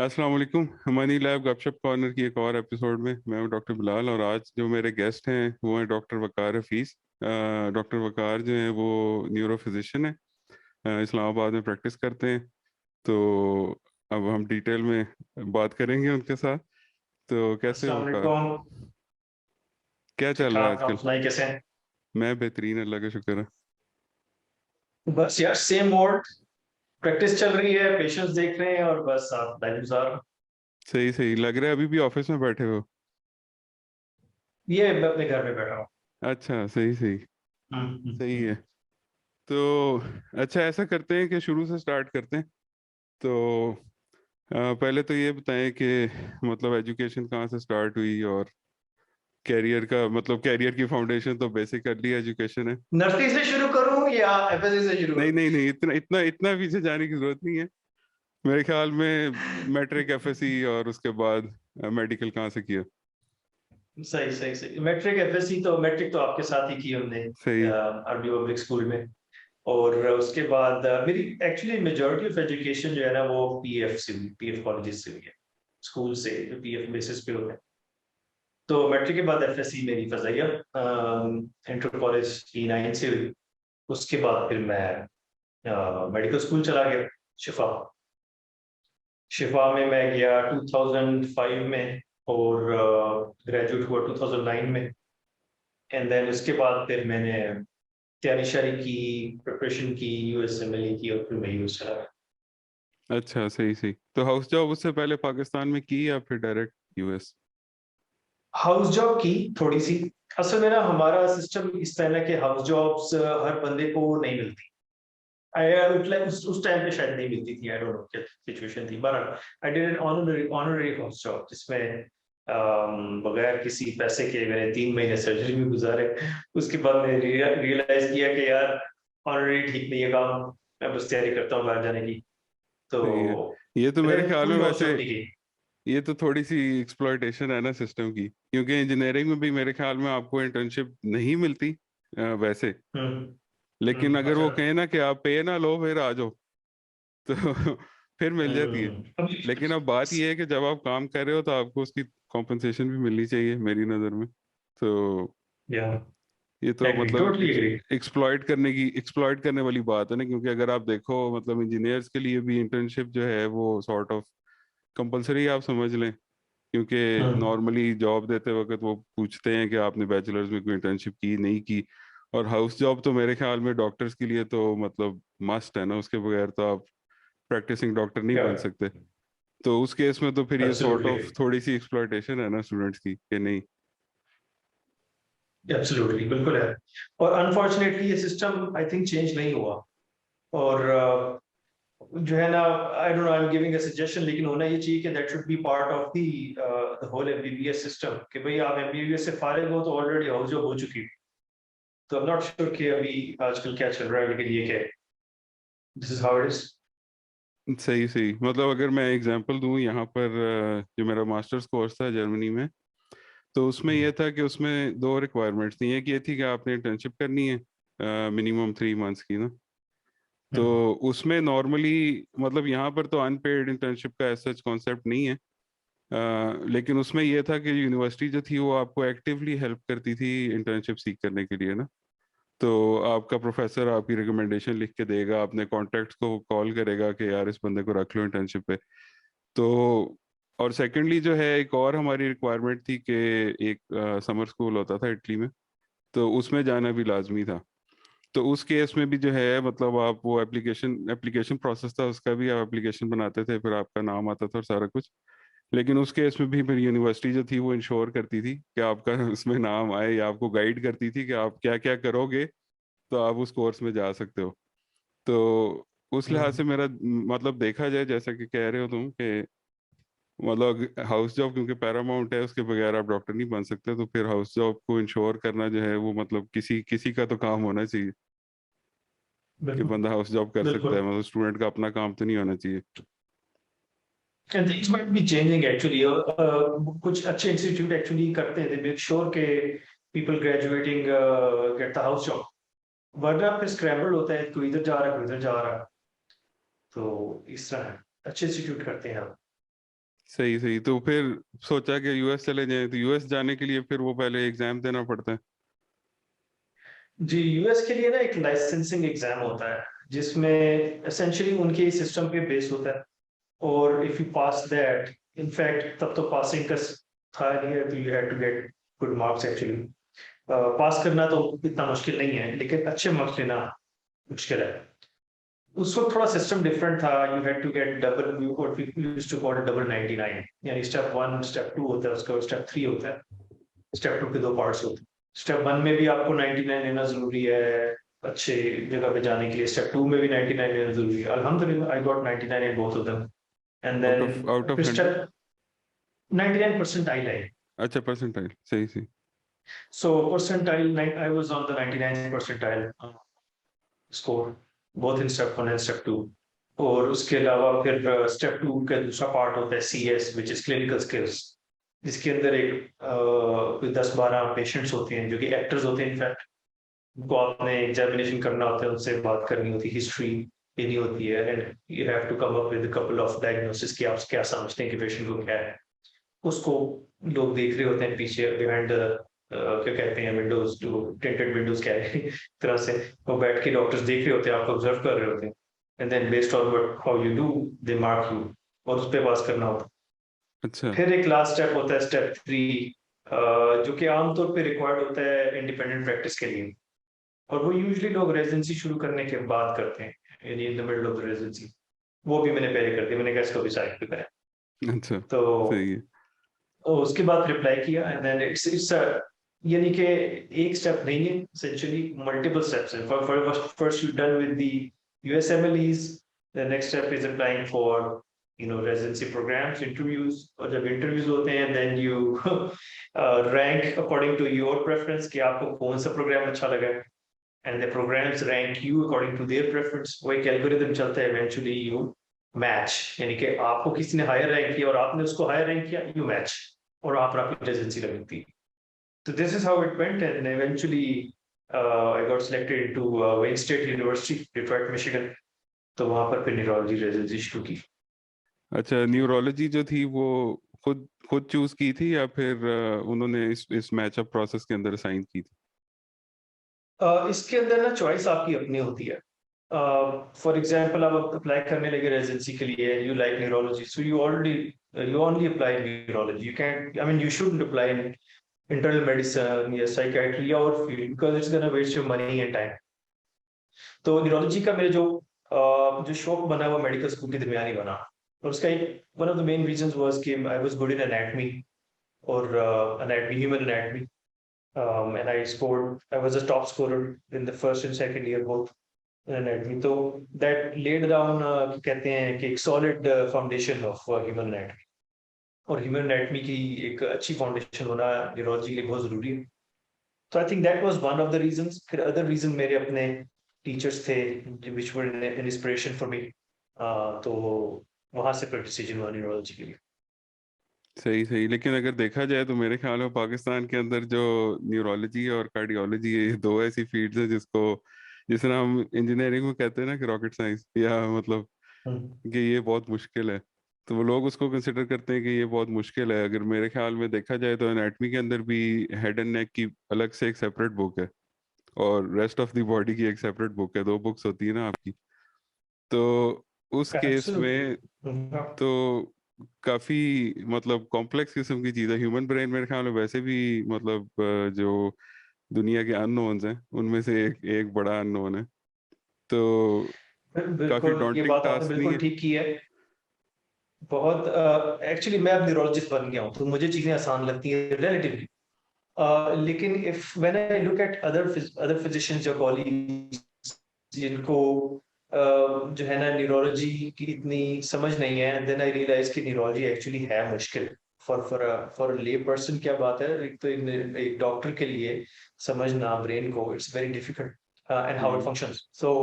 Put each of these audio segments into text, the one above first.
अस्सलाम वालेकुम। Money lab गपशप कॉर्नर की एक और एपिसोड में मैं हूं डॉक्टर बिलाल, और आज जो मेरे गेस्ट हैं वो हैं डॉक्टर वकार हफीज़। डॉक्टर वकार जो हैं वो न्यूरो फिजिशियन है, इस्लामाबाद में प्रैक्टिस करते हैं। तो अब हम डिटेल में बात करेंगे उनके साथ। तो कैसे हो अस्सलाम वकार? वालेकुम। क्या ठीक चल रहा है ठाक, आप आजकल? सुनाइए कैसे हैं? मैं बेहतरीन, अल्लाह का शुक्र है। बस यार सेम ओल्ड। प्रैक्टिस चल रही है, पेशेंट्स देख रहे हैं और बस आप लाइफ गुजार। सही सही लग रहा है, अभी भी ऑफिस में बैठे हो? ये मैं अपने घर में बैठा हूँ। अच्छा, सही सही। सही है। हम्म। तो अच्छा, ऐसा करते हैं कि शुरू से स्टार्ट करते हैं। तो पहले तो ये बताएं कि मतलब एजुकेशन कहाँ से स्टार्ट हुई, और कैरियर का मतलब कैरियर की फाउंडेशन तो बेसिक अर्ली एजुकेशन है। नर्सरी से शुरू करूँ या एफएससी से शुरू नहीं करूँ? नहीं नहीं, इतना इतना इतना पीछे जाने की जरूरत नहीं है। मेरे ख्याल में मैट्रिक, एफएससी, और उसके बाद मेडिकल कहाँ से किया? सही सही सही। मैट्रिक एफएससी तो मैट्रिक तो आपके साथ ही की हमने सही। अरबी पब्लिक स्कूल में। और उसके बाद मेरी एक्चुअली मेजॉरिटी ऑफ एजुकेशन जो है ना वो पीएफ से हुई, पीएफ कॉलेजेस से हुई है। स्कूल से जो पीएफ बेसिस पे होते हैं। तो मैट्रिक के बाद एफएससी मेरी फजाइया इंटर कॉलेज E9 से हुई। उसके बाद फिर मैं मेडिकल स्कूल चला गया, शिफा। शिफा में मैं गया 2005 में और ग्रेजुएट हुआ 2009 में। एंड देन उसके बाद फिर मैंने तैयारी शारी की, प्रिपरेशन की, यूएसएमएल की और फिर मैं यूएस चला गया। अच्छा, सही सही। तो हाउस जॉब उससे पहले पाकिस्तान में की या फिर डायरेक्ट यूएस? हाउस जॉब की थोड़ी सी। असल में ना हमारा सिस्टम इस तरह के हाउस जॉब्स हर बंदे को नहीं मिलती। उस टाइम पे शायद नहीं मिलती थी, आई डोंट नो क्या सिचुएशन थी, but I did an honorary house job जिसमें बगैर किसी पैसे के मैंने 3 महीने सर्जरी में गुजारे। उसके बाद मैंने रियलाइज किया कि यार ऑनररी ठीक नहीं है काम। मैं बस तैयारी करता हूँ बाहर जाने की। तो सही है। ये तो मेरे मैंने ख्याल में पूरी हाउस वैसे जॉब नहीं की। ये तो थोड़ी सी एक्सप्लॉयटेशन है ना सिस्टम की, क्योंकि इंजीनियरिंग में भी मेरे ख्याल में आपको इंटर्नशिप नहीं मिलती वैसे। लेकिन अगर अच्छा। वो कहे ना कि आप पे ना लो फिर आ जाओ, तो फिर मिल जाती है। अभी लेकिन अब बात ये है कि जब आप काम कर रहे हो तो आपको उसकी कॉम्पनसेशन भी मिलनी चाहिए मेरी नज़र में। तो या ये तो एग्री, मतलब टोटली एग्री। एक्सप्लॉइट करने वाली बात है ना, क्योंकि अगर आप देखो मतलब इंजीनियर्स के लिए भी इंटर्नशिप जो है वो सॉर्ट ऑफ कंपलसरी आप समझ लें। क्योंकि हम्म। नॉर्मली जॉब देते वक्त वो पूछते हैं कि आपने बैचलर्स में कोई इंटर्नशिप की नहीं की। और हाउस जॉब तो मेरे ख्याल में डॉक्टर्स के लिए तो मतलब मस्ट है ना, उसके बगैर तो आप प्रैक्टिसिंग डॉक्टर नहीं या बन सकते। तो उस केस में तो फिर ये सॉर्ट एब्सोल्युटली ऑफ थोड़ी सी एक्सप्लॉयटेशन है ना स्टूडेंट्स की, कि नहीं? एब्सोल्युटली बिल्कुल है। और अनफॉर्चुनेटली ये सिस्टम आई थिंक चेंज नहीं हुआ। और जो है ना, I don't know, I am giving a suggestion, लेकिन होना ये चाहिए कि that should be part of the whole MBBS system कि भाई आप एमबीबीएस से फारिग हो तो ऑलरेडी हाउस जॉब हो चुकी है। तो आई एम नॉट श्योर कि अभी आजकल क्या चल रहा है, लेकिन ये क्या है, this is how it is. सही सही। मतलब अगर मैं एग्जांपल दूं यहाँ पर, जो मेरा मास्टर्स कोर्स था जर्मनी में, तो उसमें यह था कि उसमें दो रिक्वायरमेंट्स थी। एक ये थी कि आपने इंटर्नशिप करनी है मिनिमम 3 मंथ्स की ना। तो उसमें नॉर्मली मतलब यहाँ पर तो अनपेड इंटर्नशिप का ऐसा कॉन्सेप्ट नहीं है। लेकिन उसमें यह था कि यूनिवर्सिटी जो थी वो आपको एक्टिवली हेल्प करती थी इंटर्नशिप सीख करने के लिए ना। तो आपका प्रोफेसर आपकी रिकमेंडेशन लिख के देगा, अपने कॉन्टैक्ट्स को कॉल करेगा कि यार इस बंदे को रख लो इंटर्नशिप पे। तो और सेकेंडली जो है, एक और हमारी रिक्वायरमेंट थी कि एक समर स्कूल होता था इटली में, तो उसमें जाना भी लाजमी था। तो उस केस में भी जो है मतलब आप वो एप्लीकेशन एप्लीकेशन प्रोसेस था उसका भी, आप एप्लीकेशन बनाते थे, फिर आपका नाम आता था और सारा कुछ। लेकिन उस केस में भी फिर यूनिवर्सिटी जो थी वो इंश्योर करती थी कि आपका उसमें नाम आए, या आपको गाइड करती थी कि आप क्या क्या करोगे तो आप उस कोर्स में जा सकते हो। तो उस लिहाज से मेरा मतलब देखा जाए, जैसा कि कह रहे हो तुम कि मतलब हाउस जॉब क्योंकि पैरामाउंट है, उसके बगैर आप डॉक्टर नहीं बन सकते, तो फिर हाउस जॉब को इंश्योर करना जो है वो मतलब किसी किसी का तो काम होना चाहिए कि बिल्कुल बंदा हाउस जॉब कर सकता है। बिल्कुल। मतलब स्टूडेंट का अपना काम तो नहीं होना चाहिए। And things might be changing actually. कुछ अच्छे इंस्टीट्यूट एक्चुअली करते हैं, they make sure के people graduating get the house job, वरना फिर स्क्रैम्बल होता है, कोई इधर जा रहा है कोई इधर जा रहा है। तो इस तरह है, अच्छे इंस्टीट्यूट करते हैं हम। सही सही। तो फिर सोचा कि यूएस चले जाएं, तो यूएस जाने के लिए फिर वो पहले एग्जाम देना पड़ता है? जी, यूएस के लिए ना एक लाइसेंसिंग एग्जाम होता है, जिसमें एसेंशियली उनके सिस्टम पे बेस होता है। और if you pass that, in fact तब तो पासिंग का था नहीं है, तो you had to get good marks actually. Pass करना तो इतना मुश्किल नहीं है, लेकिन अच्छे मार्क्स लेना मुश्किल है। उस वक्त थोड़ा सिस्टम डिफरेंट था। You had to get double, what we used to call double 99, यानी स्टेप 1 स्टेप 2 होता है, उसका स्टेप 3 होता है। स्टेप 2 के दो पार्ट्स होते हैं। स्टेप 1 में भी आपको 99 लेना जरूरी है अच्छे जगह पे जाने के लिए। स्टेप 2 में भी 99 लेना जरूरी है। अल्हम्दुलिल्लाह I got 99 in both of them. And out then of फिर 100? स्टेप 99 परसेंटाइल है। अच्छा, परसेंटाइल, सही सही। So percentile, I was on the 99th percentile score, both in step 1 and step 2। और उसके अलावा फिर स्टेप 2 का दूसरा पार्ट होता है CS, which is clinical skills, जिसके अंदर एक 10-12 पेशेंट्स होते हैं जो कि एक्टर्स होते हैं। इनफैक्ट उनको आपने एग्जामिनेशन करना होता है, उनसे बात करनी होती है, हिस्ट्री लेनी होती है, and you have to come up with couple of diagnosis कि आप क्या समझते हैं कि पेशेंट को क्या है। उसको लोग देख रहे होते हैं पीछे बिहाइंड क्या कहते हैं, विंडोज, जो टिंटेड विंडोज कह रहे हैं एक तरह से। वो बैठ के डॉक्टर्स देख रहे होते हैं, आपको ऑब्जर्व कर रहे होते हैं, and then based on what how you do they mark you, और उस पर पास करना होता है। अच्छा फिर एक लास्ट स्टेप होता है स्टेप 3, जो कि आमतौर पे रिक्वायर्ड होता है इंडिपेंडेंट प्रैक्टिस के लिए, और वो यूजुअली लोग रेजिडेंसी शुरू करने के बाद करते हैं, यानी in the middle of the residency. वो भी मैंने पहले कर दिया, मैंने कहा इसको भी साइड पे करें। अच्छा, तो सही है। उसके बाद रिप्लाई किया, एंड देन इट्स यानी कि एक स्टेप नहीं है, एसेंशियली मल्टीपल स्टेप्स हैं। First you done with the USMLEs, the next step is applying for residency programmes, interviews, और जब इंटरव्यूज होते हैं then you rank according to your preference कि आपको कौन सा प्रोग्राम अच्छा लगा है, and the programmes rank you according to their preference. वो एक एल्गोरिथम चलता है, इवेंचुअली यू मैच, यानी कि आपको किसी ने हायर रैंक किया और आपने उसको हायर रैंक किया, यू मैच, और आप आपकी रेजिडेंसी लगती है। तो this is how it went, and eventually I got selected into Wayne State University, Detroit Michigan. तो वहां पर फिर न्यूरोलॉजी रेजिडेंसी शुरू की। अच्छा, न्यूरोलॉजी जो थी वो खुद खुद चूज की थी, या फिर उन्होंने इस मैचअप प्रोसेस के अंदर साइन की थी? इसके अंदर ना चॉइस आपकी अपनी होती है। फॉर एग्जाम्पल, आप अप्लाई करने लगे रेजिडेंसी के लिए, you like neurology, so you only apply neurology. You can, I mean you shouldn't apply internal medicine या साइकियाट्री और field, because it's gonna waste your money and time. तो neurology का मेरे जो शौक बना वो मेडिकल स्कूल के दरमियान ही बना। और उसका एक one of the main reasons was कि I was good in anatomy, और anatomy, human anatomy, and I was a top scorer in the first and second year both in anatomy. तो that laid down कहते हैं कि एक solid foundation of human anatomy, और human anatomy की एक अच्छी foundation होना न्यूरोलॉजी के लिए बहुत जरूरी है। तो I think that was one of the reasons। फिर other reason मेरे अपने टीचर्स थे which were an inspiration for me। तो वहां से फिर डिसीजन हुआ न्यूरोलॉजी के लिए। सही सही। लेकिन अगर देखा जाए तो मेरे ख्याल में पाकिस्तान के अंदर जो न्यूरोलॉजी और कार्डियोलॉजी, ये दो ऐसी फील्ड्स हैं जिसको, जिस तरह हम इंजीनियरिंग में कहते हैं ना कि रॉकेट साइंस, या मतलब हम्म। कि ये बहुत मुश्किल है, तो वो लोग उसको कंसिडर करते हैं कि ये बहुत मुश्किल है। अगर मेरे ख्याल में देखा जाए तो एनाटमी के अंदर भी हेड एंड नेक की अलग से एक सेपरेट बुक है, और रेस्ट ऑफ द बॉडी की एक सेपरेट बुक है। दो बुक्स होती है ना आपकी। तो उस केस में Absolutely। तो काफी मतलब कॉम्प्लेक्स किस्म की चीज़ है। ह्यूमन ब्रेन मेरे ख्याल में वैसे भी मतलब जो दुनिया के अननोन्स हैं उनमें से एक एक बड़ा अननोन है। तो काफी बिल्कुल, ये डॉन्टिंग बात आपने टास्क नहीं बिल्कुल है? ठीक की है। बहुत एक्चुअली मैं अब न्यूरोलॉजिस्ट बन गया हूँ, तो मुझे चीजें आसान लगती है रिलेटिवली। लेकिन if when I look at other physicians या कॉलीग्स जिनको जो है ना न्यूरोलॉजी की इतनी समझ नहीं है, देन आई रियलाइज कि न्यूरोलॉजी एक्चुअली है मुश्किल फॉर ले पर्सन। क्या बात है, एक तो एक डॉक्टर के लिए समझना ब्रेन को, it's very difficult, and how it hmm. Functions. So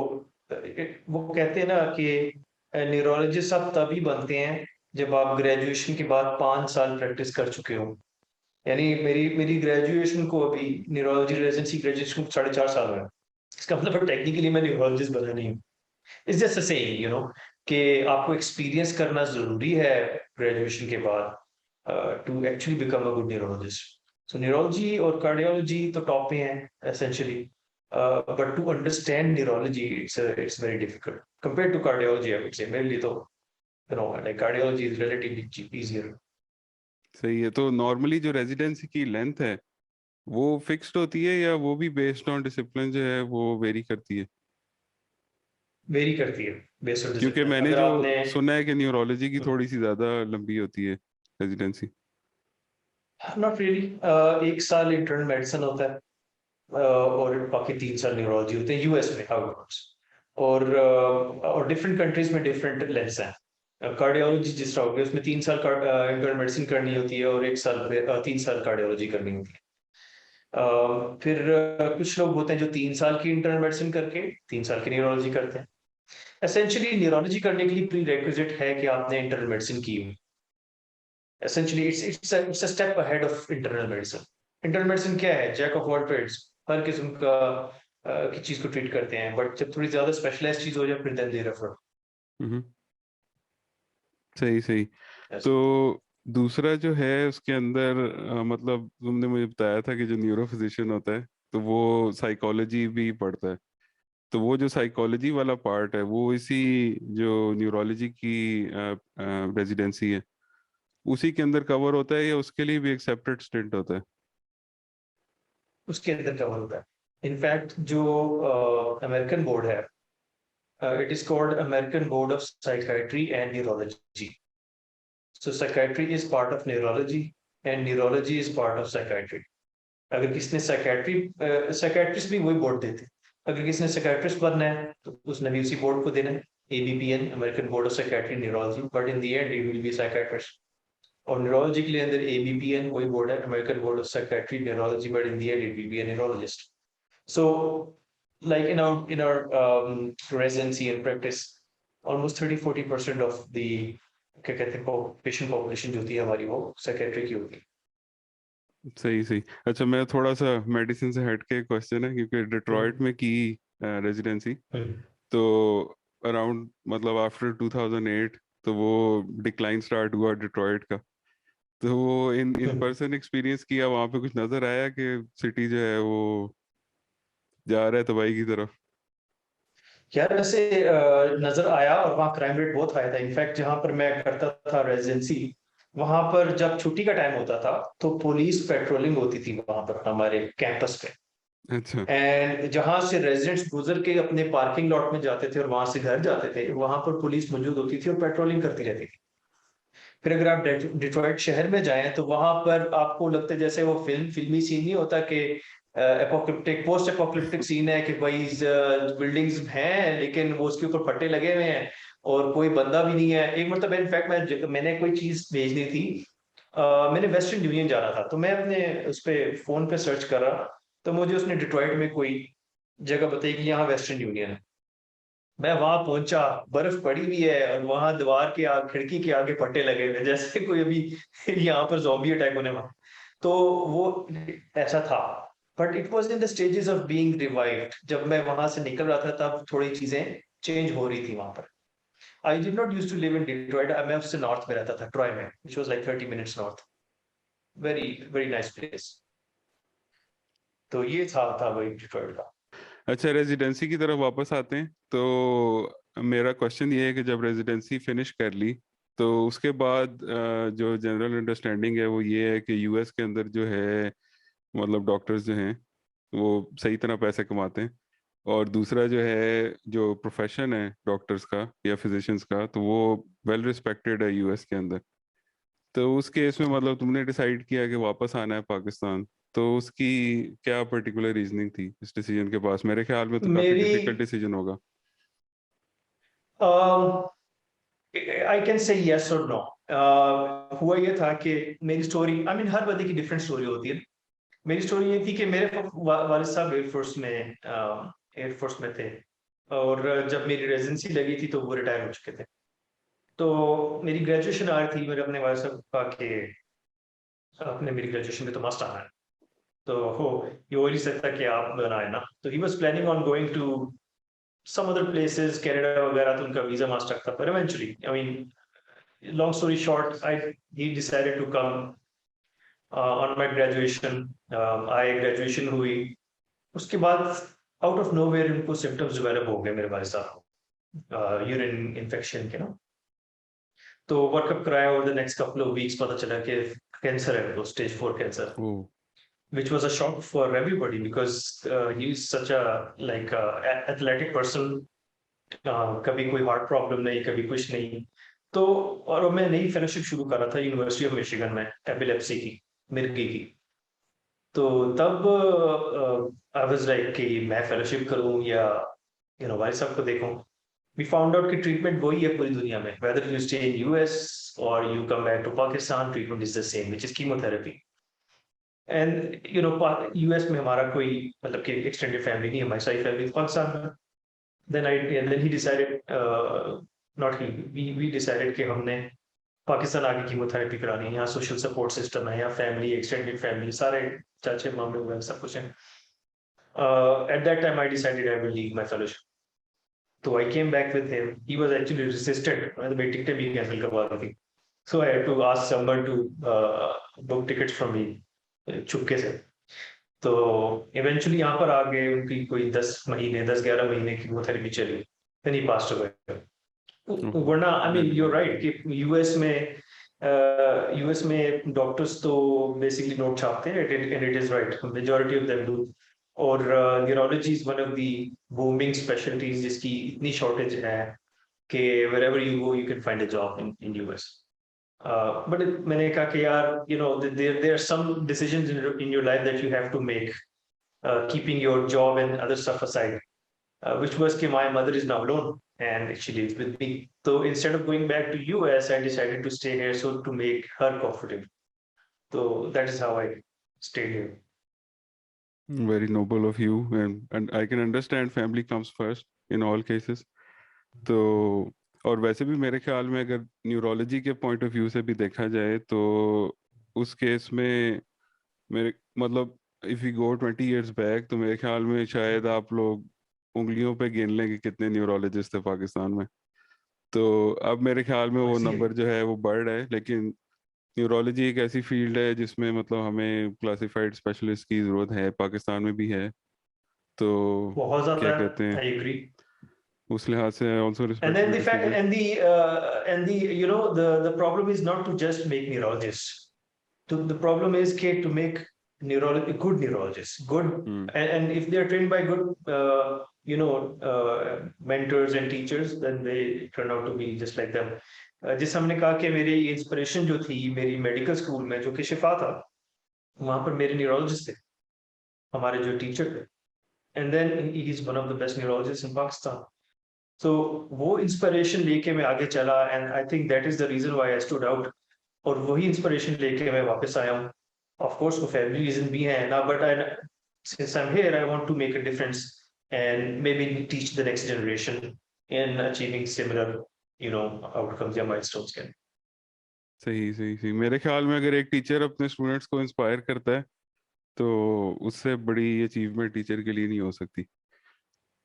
वो कहते हैं ना कि न्यूरोलॉजिस्ट आप तभी बनते हैं जब आप ग्रेजुएशन के बाद 5 साल प्रैक्टिस कर चुके हो। यानी मेरी मेरी ग्रेजुएशन को अभी, न्यूरोलॉजी रेजिडेंसी ग्रेजुएशन को 4.5 साल हुआ है। इसका मतलब टेक्निकली मैं न्यूरोलॉजिस्ट बना नहीं हूँ। इट्स जस्ट अ सेइंग, कि आपको एक्सपीरियंस करना जरूरी है ग्रेजुएशन के बाद to actually become a good neurologist. So neurology और कार्डियोलॉजी तो टॉप पे हैं essentially, but to understand neurology it's very difficult compare to cardiology. I would say मेरे लिए तो like cardiology is relatively easier. सही है। तो नॉर्मली जो रेजिडेंसी की लेंथ है वो फिक्स्ड होती है या वो भी बेस्ड ऑन डिसिप्लिन जो है वो वेरी करती है? वेरी करती है बेस्ड ऑन क्योंकि डिसिप्लिन। मैंने अगर जो आपने सुना है कि न्यूरोलॉजी की थोड़ी सी ज्यादा लंबी होती है रेजिडेंसी। नॉट रियली, 1 साल इंटरनल मेडिसिन होता है, और बाकी 3 साल न्यूरोलॉजी होते हैं यूएस में, हाउ इट वर्क्स। और डिफरेंट कंट्रीज में डिफरेंट लेंथ्स हैं। कार्डियोलॉजी जिस तरह होगी उसमें 3 साल इंटरनल मेडिसिन करनी होती है और 3 साल कार्डियोलॉजी करनी होती है। फिर कुछ लोग होते हैं जो 3 साल की इंटरनल मेडिसिन करके 3 साल की न्यूरोलॉजी करते हैं। एसेंशियली न्यूरोलॉजी करने के लिए प्री रेक्विजिट है कि आपने इंटरनल मेडिसिन की हो। Essentially it's a step ahead of internal medicine. Internal medicine क्या है? जैक ऑफ ऑल ट्रेड्स, हर किस्म का की चीज को ट्रीट करते हैं, बट जब थोड़ी ज्यादा स्पेशलाइज्ड चीज हो जाए फिर देन दे रेफर। हम्म। सही सही। यस। तो दूसरा जो है उसके अंदर मतलब तुमने मुझे बताया था कि जो न्यूरो फिजिशियन होता है तो वो साइकोलॉजी भी पढ़ता है। तो वो जो साइकोलॉजी वाला पार्ट है वो इसी जो न्यूरोलॉजी की रेजिडेंसी है उसी के अंदर कवर होता है या उसके लिए भी एक सेपरेट स्टेंट होता है? उसके अंदर कवर होता है। इनफैक्ट जो अमेरिकन बोर्ड है, it is called American board of psychiatry and neurology. So psychiatry is part of neurology and neurology is part of psychiatry. अगर किसी ने साइकाइट्रिस्ट भी वही बोर्ड देते हैं। अगर किसी ने साइकाइट्रिस्ट बनना है तो उसने भी उसी बोर्ड को देना है, ABPN, American board of psychiatry neurology, but in the end he will be psychiatrist. और न्यूरोलॉजी के लिए अंदर एबीपीएन वही बोर्ड है, American board of psychiatry neurology, but in the end it will be a neurologist. So like in our residency and practice, almost 30-40% of the क्या कहते हैं patient population जो होती है हमारी वो साइकेट्री की होती है। सही सही। अच्छा, मैं थोड़ा सा मेडिसिन से हट के क्वेश्चन है क्योंकि डिट्रॉयट हम्म। में की रेजिडेंसी हम्म। तो अराउंड मतलब आफ्टर 2008 तो वो डिक्लाइन स्टार्ट हुआ डिट्रॉयट का। तो वो इन इन हम्म। पर्सन एक्सपीरियंस किया वहां पे कुछ नजर आया कि सिटी जो है वो जा रहा है तबाही की तरफ? यार वैसे नजर आया, और वहाँ क्राइम रेट बहुत हाई था। इनफैक्ट जहाँ पर मैं करता था रेजिडेंसी, वहां पर जब छुट्टी का टाइम होता था तो पुलिस पेट्रोलिंग होती थी वहां पर हमारे कैंपस पे। अच्छा। एंड जहां से रेजिडेंट्स गुजर के अपने पार्किंग लॉट में जाते थे और वहां से घर जाते थे, वहां पर पुलिस मौजूद होती थी और पेट्रोलिंग करती रहती थी। फिर अगर आप डिट्रॉइट शहर में जाएं तो वहां पर आपको लगता है जैसे वो फिल्मी सीन नहीं होता कि एपोकलिप्टिक पोस्ट एपोकलिप्टिक सीन है कि भाई बिल्डिंग्स हैं लेकिन वो उसके ऊपर पट्टे लगे हुए हैं और कोई बंदा भी नहीं है। एक मतलब इनफैक्ट मैंने कोई चीज भेजनी थी, मैंने वेस्टर्न यूनियन जाना था, तो मैं अपने उस पे फोन पे सर्च कर रहा, तो मुझे उसने डिट्रॉइट में कोई जगह बताई कि यहाँ वेस्टर्न यूनियन है। मैं वहां पहुंचा, बर्फ पड़ी हुई है और वहां दीवार के खिड़की के आगे पट्टे लगे हुए जैसे कोई अभी यहाँ पर ज़ॉम्बी अटैक होने वाला। तो वो ऐसा था, but it was in the stages of being revived. जब मैं वहां से निकल रहा था तब थोड़ी चीजें चेंज हो रही थी वहां पर। I did not used to live in Detroit, मैं उससे नॉर्थ में रहता था, ट्रॉय में, which was like 30 minutes north. Very very nice place. तो ये था वही डिट्रॉइट का। अच्छा, रेजिडेंसी की तरफ वापस आते हैं। तो मेरा क्वेश्चन ये है कि जब रेजिडेंसी फिनिश कर ली तो उसके बाद जो जनरल अंडरस्टैंडिंग है वो ये है कि यूएस के अंदर जो है मतलब डॉक्टर्स जो हैं वो सही तरह पैसे कमाते हैं। और दूसरा जो है जो प्रोफेशन है डॉक्टर्स का या फिजिशियंस का तो वो वेल रिस्पेक्टेड है यूएस के अंदर। तो उस केस में मतलब तुमने डिसाइड किया कि वापस आना है पाकिस्तान, तो उसकी क्या पर्टिकुलर रीजनिंग थी इस डिसीजन के पास? मेरे ख्याल में तो काफी मेरी डिफिकल्ट डिसीजन होगा। आई कैन से यस और नो। हुआ ये था कि मेरी स्टोरी, आई मीन हर बंदे की डिफरेंट स्टोरी होती है। मेरी स्टोरी ये थी कि मेरे वालिद साहब एयरफोर्स में थे, और जब मेरी रेजिडेंसी लगी थी तो वो रिटायर हो चुके थे। तो मेरी ग्रेजुएशन आ रही थी, मेरे अपने वालिद साहब का कि आपने मेरी ग्रेजुएशन में तो मस्ट आना है। तो हो ये हो नहीं सकता कि आप बनाए ना, तो he was planning on going to some other places, Canada वगैरह, तो उनका visa मार सकता, पर eventually, I mean, long story short, he decided to come on my graduation. I graduation हुई, उसके बाद out of nowhere उनको symptoms develop हो गए मेरे भाई साहब, यूरिन इन्फेक्शन के ना। तो वर्कअप कराया, over the next couple of weeks पता चला कि कैंसर है, वो stage 4 cancer, which was a shock for everybody because he is such a like athletic person, कभी कोई हार्ट प्रॉब्लम नहीं, कभी कुछ नहीं। तो और मैं नई फेलोशिप शुरू कर रहा था यूनिवर्सिटी ऑफ मिशिगन में, एपिलेप्सी की, मिर्गी की। तो तब आई वाज लाइक कि मैं फेलोशिप करूं या भाई साहब को देखूं। we found out कि ट्रीटमेंट वही है पूरी दुनिया में, whether you stay in US or you come back to Pakistan, treatment is the same, which is chemotherapy. And US में हमारा कोई मतलब कि extended family नहीं है, हमारी सारी family पाकिस्तान में। Then he decided, not he, we decided कि हमने पाकिस्तान आके कीमोथेरेपी करानी है, यहाँ सोशल सपोर्ट सिस्टम है, यहाँ फैमिली, एक्सटेंडेड फैमिली, सारे चाचे मामले हुए, सब कुछ है। At that time I decided I will leave my fellowship. So I came back with him. He was actually resistant. मेरी टिकटें भी कैंसिल करवा दी थी. So I had to ask someone to book tickets from me, चुपके से। तो eventually यहाँ पर आ गए, उनकी कोई 10-11 महीने की वो थेरेपी चली। Then he passed away. वरना I mean you're right कि US में डॉक्टर्स तो बेसिकली नोट छापते हैं, and it is right, majority of them do. और neurology is one of the booming specialities जिसकी इतनी शॉर्टेज है कि wherever you go you can find a job in US. But मैंने कहा कि यार there are some decisions in your life that you have to make, keeping your job and other stuff aside, which was कि my mother is now alone and she lives with me. So instead of going back to US, I decided to stay here so to make her comfortable. So that is how I stayed here. Very noble of you, and I can understand family comes first in all cases. तो और वैसे भी मेरे ख्याल में अगर neurology के point of view से भी देखा जाए तो उस केस में मेरे मतलब if you go 20 years back तो मेरे ख्याल में शायद आप लोग उंगलियों पे गिन लें कि कितने न्यूरोलॉजिस्ट थे पाकिस्तान में। तो अब मेरे ख्याल में वो नंबर जो है वो बढ़ रहा है, लेकिन न्यूरोलॉजी एक ऐसी फील्ड है जिसमें मतलब हमें क्लासिफाइड स्पेशलिस्ट की जरूरत है, पाकिस्तान में भी है। तो बहुत क्या ज़्यादा कहते हैं, I agree. उस लिहाज से also And respect then the your fact decision. and the problem is not to just make neurologists. The problem is to make good neurologists, good, and if they are trained by good mentors and teachers, then they turn out to be just like them. जिस हमने कहा कि मेरी inspiration जो थी मेरी medical school में जो कि शिफा था, वहां पर मेरे न्यूरोलॉजिस्ट थे, हमारे जो टीचर थे, and then he is one of the best neurologists in Pakistan. So वो इंस्पिरेशन लेके मैं आगे चला, and I think that is the reason why I stood out. और वही इंस्पिरेशन लेके मैं वापस आया हूँ। Of course वो फैमिली रीजन भी है ना, but since I'm here I want to make a difference and maybe teach the next generation in achieving similar outcomes या milestones के। सही मेरे ख्याल में अगर एक टीचर अपने स्टूडेंट्स को इंस्पायर करता है तो उससे बड़ी अचीवमेंट टीचर के लिए नहीं हो सकती,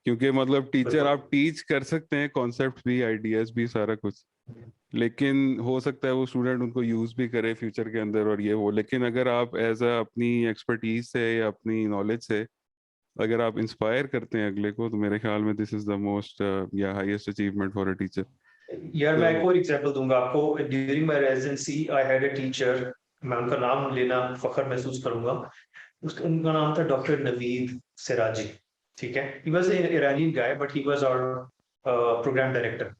क्योंकि मतलब टीचर आप टीच कर सकते हैं कॉन्सेप्ट भी, आइडियाज भी, सारा कुछ, लेकिन हो सकता है वो स्टूडेंट उनको यूज भी करे फ्यूचर के अंदर और ये वो। लेकिन अगर आप एज अ अपनी एक्सपर्टीज से या अपनी नॉलेज से अगर आप इंस्पायर करते हैं अगले को, तो मेरे ख्याल में दिस इज द मोस्ट या highest achievement for a teacher. यार मैं एक और एग्जांपल दूंगा आपको। During my residency I had a teacher, मैं उनका नाम लेना फख्र महसूस करूंगा, उनका नाम था डॉक्टर नवीद सिराजी। ठीक है, he was an Iranian guy but he was our programme director.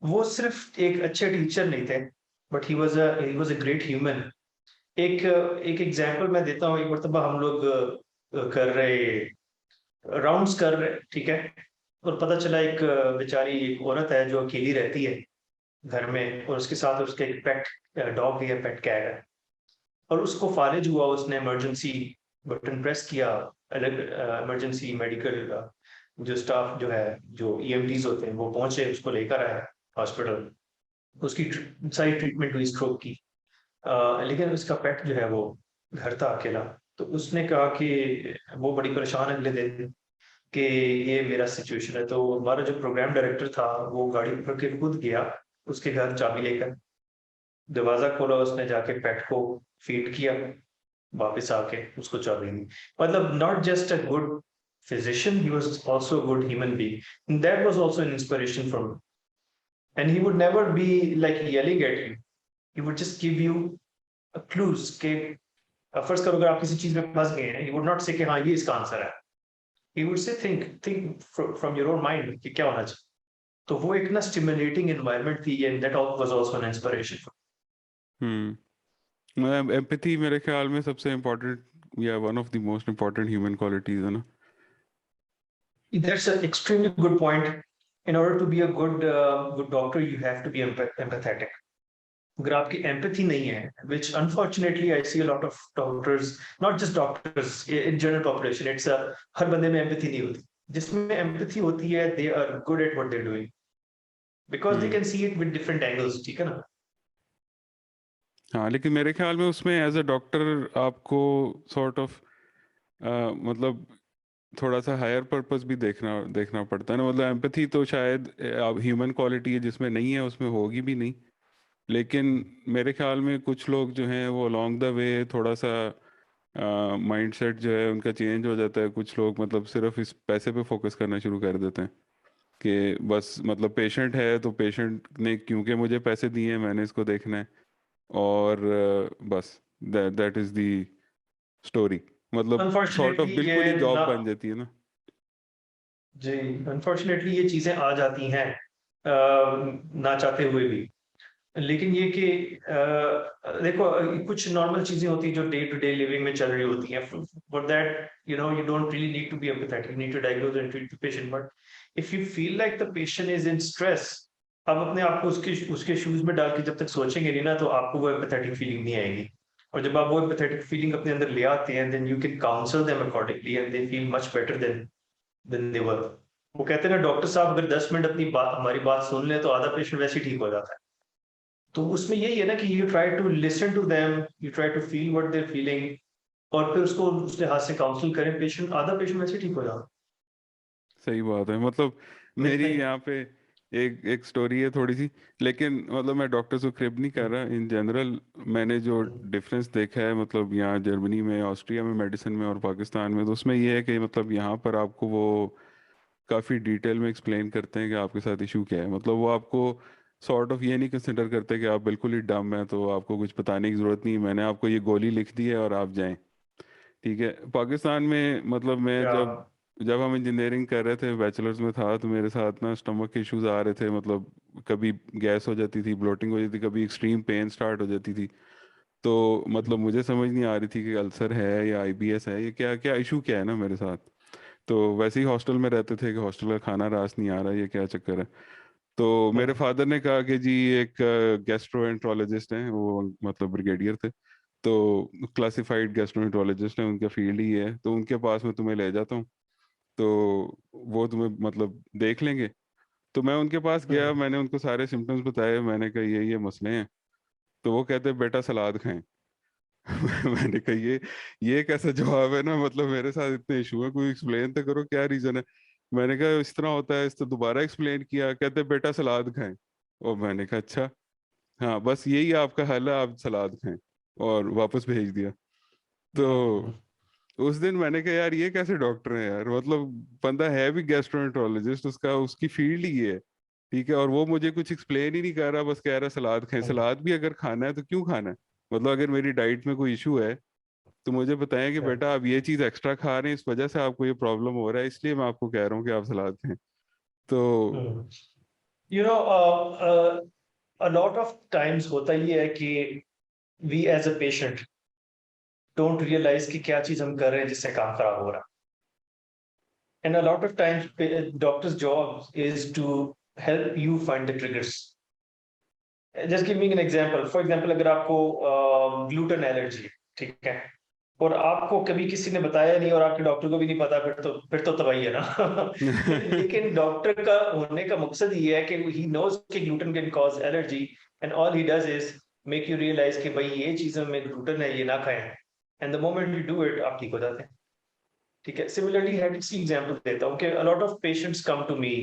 वो सिर्फ एक अच्छे टीचर नहीं थे but he was a great human. एक एग्जांपल मैं देता हूँ। एक मरतबा हम लोग कर रहे राउंड्स कर रहे, ठीक है, और पता चला एक बेचारी एक औरत है जो अकेली रहती है घर में, और उसके साथ उसके एक पेट डॉग है, पेट कैट है, और उसको फालिज हुआ। उसने इमरजेंसी बटन प्रेस किया, अलग इमरजेंसी मेडिकल जो स्टाफ जो है, जो EMTs होते हैं, वो पहुंचे, उसको लेकर आए हॉस्पिटल, उसकी सारी ट्रीटमेंट हुई स्ट्रोक की। लेकिन उसका पेट जो है वो घर था अकेला। तो उसने कहा कि वो बड़ी परेशान अगले दिन, कि ये मेरा सिचुएशन है। तो हमारा जो प्रोग्राम डायरेक्टर था वो गाड़ी पकड़ के खुद गया उसके घर चाबी लेकर, दरवाजा खोला, उसने जाके पेट को फीड किया, वापस आके उसको चाबी दी। मतलब not just a good physician, he was also a good human being. And that was also an inspiration for me. And he would never be like yelling at you. He would just give you a clues के first करो अगर आप किसी चीज में फंस गए हैं, he would not say कि हाँ ये इसका आंसर है। He would say think from your own mind कि क्या होना चाहिए। तो वो एक ना stimulating environment थी, and that was also an inspiration for मतलब एम्पैथी मेरे ख्याल में सबसे इम्पोर्टेंट या one of the most important human qualities है ना। me. That's an extremely good point. In order to be a good doctor, you have to be empathetic. अगर आपकी empathy नहीं है, which unfortunately I see a lot of doctors, not just doctors, in general population, it's a हर बंदे में empathy नहीं होती। जिसमें empathy होती है, they are good at what they're doing because they can see it with different angles, ठीक है ना? हाँ, लेकिन मेरे ख्याल में उसमें एज अ डॉक्टर आपको सॉर्ट ऑफ मतलब थोड़ा सा हायर पर्पस भी देखना देखना पड़ता है ना। मतलब एम्पैथी तो शायद ह्यूमन क्वालिटी है, जिसमें नहीं है उसमें होगी भी नहीं। लेकिन मेरे ख्याल में कुछ लोग जो हैं वो अलोंग द वे थोड़ा सा माइंडसेट जो है उनका चेंज हो जाता है। कुछ लोग मतलब सिर्फ इस पैसे पे फोकस करना शुरू कर देते हैं कि बस मतलब पेशेंट है तो पेशेंट ने क्योंकि मुझे पैसे दिए हैं मैंने इसको देखना है, और बस दैट इज दी स्टोरी। मतलब सॉर्ट ऑफ Unfortunately, बिल्कुल ही ये जॉब ना बन जाती है ना। जी, अनफॉर्चुनेटली ये चीजें आ जाती हैं ना चाहते हुए भी। लेकिन ये कि देखो कुछ नॉर्मल चीजें होती हैं जो डे टू डे लिविंग में चल रही होती हैं। For that you don't really need to be empathetic, you need to diagnose and treat the patient. But if you feel like the patient is in stress, आप अपने आप को उसके शूज में डाल के जब तक सोचेंगे नहीं ना, तो आपको वो एम्पैथेटिक फीलिंग नहीं आएगी। और जब आप वो एम्पैथेटिक फीलिंग अपने अंदर ले आते हैं, then you can counsel them accordingly and they feel much better than they were. वो कहते हैं ना, डॉक्टर साहब अगर 10 मिनट अपनी बात हमारी बात सुन ले तो आधा पेशेंट वैसे ही ठीक हो जाता है। तो उसमें यही है ना कि you try to listen to them, you try to feel what they are feeling, और फिर उसको उसके हाथ से काउंसिल करें, पेशेंट आधा पेशेंट वैसे ठीक हो जाता सही बात है। मतलब है। मेरी इतना ही। यहाँ पे एक एक स्टोरी है थोड़ी सी, लेकिन मतलब मैं डॉक्टर्स को क्रिप नहीं कर रहा। इन जनरल मैंने जो डिफरेंस देखा है मतलब यहाँ जर्मनी में, ऑस्ट्रिया में मेडिसिन में और पाकिस्तान में, तो उसमें ये है कि मतलब यहाँ पर आपको वो काफ़ी डिटेल में एक्सप्लेन करते हैं कि आपके साथ इशू क्या है। मतलब वो आपको सॉर्ट ऑफ ये नहीं कंसिडर करते कि आप बिल्कुल ही डम हैं तो आपको कुछ बताने की ज़रूरत नहीं, मैंने आपको ये गोली लिख दी है और आप जाएं। ठीक है। पाकिस्तान में मतलब मैं या जब जब हम इंजीनियरिंग कर रहे थे, बैचलर्स में था, तो मेरे साथ ना स्टमक के इश्यूज आ रहे थे। मतलब कभी गैस हो जाती थी, ब्लोटिंग हो जाती थी, कभी एक्सट्रीम पेन स्टार्ट हो जाती थी। तो मतलब मुझे समझ नहीं आ रही थी कि अल्सर है या आईबीएस है, ये क्या क्या इशू क्या है ना मेरे साथ। तो वैसे ही हॉस्टल में रहते थे कि हॉस्टल का खाना रास नहीं आ रहा, ये क्या चक्कर है। तो मेरे फादर ने कहा कि जी एक गैस्ट्रोएंट्रोलॉजिस्ट हैं, वो मतलब ब्रिगेडियर थे, तो क्लासिफाइड गैस्ट्रोएंट्रोलॉजिस्ट हैं, उनका फील्ड ही है, तो उनके पास मैं तुम्हें ले जाता हूँ, तो वो तुम्हें मतलब देख लेंगे। तो मैं उनके पास गया, मैंने उनको सारे सिम्टम्स बताए, मैंने कहा ये मसले हैं। तो वो कहते बेटा सलाद खाएं। मैंने कहा ये कैसा जवाब है ना, मतलब मेरे साथ इतने इशू है, कोई एक्सप्लेन तो करो क्या रीजन है। मैंने कहा इस तरह होता है, इस तो दोबारा एक्सप्लेन किया, कहते बेटा सलाद खाएं। और मैंने कहा अच्छा, हाँ बस यही आपका हल है, आप सलाद खाएं, और वापस भेज दिया। तो उस दिन मैंने कहा यार ये कैसे डॉक्टर है यार, मतलब बंदा है भी गैस्ट्रोएंटरोलॉजिस्ट, उसका उसकी फील्ड ही है, ठीक है, और वो मुझे कुछ एक्सप्लेन ही नहीं कर रहा, बस कह रहा सलाद खाएं। सलाद भी अगर खाना है तो क्यों खाना है? मतलब अगर मेरी डाइट में कोई इशू है तो मुझे बताएं कि बेटा आप ये चीज एक्स्ट्रा खा रहे हैं, इस वजह से आपको ये प्रॉब्लम हो रहा है, इसलिए मैं आपको कह रहा हूँ कि आप सलाद खाएं। तो you know a lot of times होता ये है कि we as a patient don't realize कि क्या चीज हम कर रहे हैं जिससे काम खराब हो रहा है। And a lot of times doctor's job is to help you find the triggers. Just giving an example. For example, अगर आपको gluten allergy है, ठीक है, और आपको कभी किसी ने बताया नहीं और आपके डॉक्टर को भी नहीं पता, फिर तो तबाही है ना। लेकिन डॉक्टर का होने का मकसद ये है कि he knows कि gluten can cause allergy and all he does is make you realize कि भाई ये चीजों में gluten है, ये ना खाएं, and the moment you do it आप ठीक हो जाते हैं। ठीक है। सिमिलरली हेडेक्स की एग्जांपल देता हूँ कि a lot of patients come to me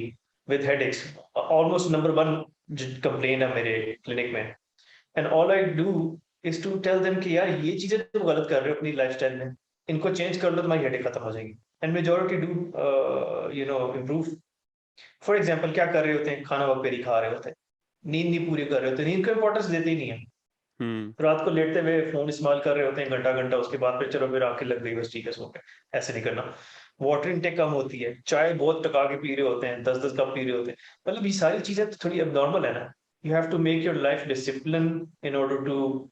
with headaches, almost number 1 complain है मेरे क्लिनिक में, and all I do is to tell them कि यार ये चीजें तुम गलत कर रहे हो अपनी लाइफस्टाइल में, इनको चेंज कर लो, तुम्हारी हेडेक खत्म हो जाएगी, and majority do improve. For example क्या कर रहे होते हैं, खाना वक्त पे नहीं खा रहे होते, नींद नहीं पूरी कर रहे होते, नींद को इंपॉर्टेंस देते ही नहीं है, हम्म। रात को लेटते हुए फोन इस्तेमाल कर रहे होते हैं घंटा घंटा, उसके बाद फिर चलो फिर आंखें लग गई बस ठीक है सो गए। ऐसे नहीं करना। वाटर इनटेक कम होती है, चाय बहुत टका के पी रहे होते हैं, 10-10 कप पी रहे होते हैं, मतलब ये सारी चीजें तो थोड़ी अबनॉर्मल है ना। You have to make your life discipline in order to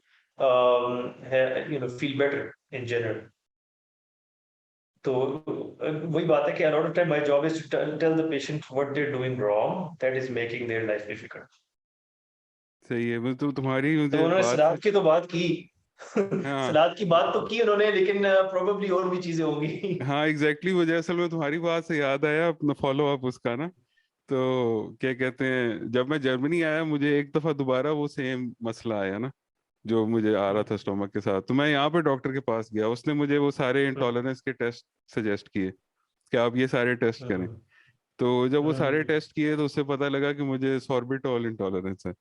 feel better in general. तो वही बात है कि a lot of time my job is to tell the patient what they're doing wrong that is making their life difficult। सही है, मैं तो तुम्हारी तो मुझे उन्होंने बात से। सलाद की तो बात की हाँ सलाद की बात तो की उन्होंने, लेकिन प्रोबेबली और भी चीजें होंगी। हाँ एग्जैक्टली मुझे असल में तुम्हारी बात से याद आया अपना फॉलो अप उसका ना। तो क्या कहते हैं, जब मैं जर्मनी आया मुझे एक दफा दोबारा वो सेम मसला आया ना, जो मुझे आ रहा था स्टोमक के साथ। तो मैं यहाँ पे डॉक्टर के पास गया, उसने मुझे वो सारे इंटॉलरेंस के टेस्ट सजेस्ट किए कि आप ये सारे टेस्ट करें। तो जब वो सारे टेस्ट किए तो उससे पता लगा कि मुझे सॉर्बिटॉल इंटॉलरेंस है,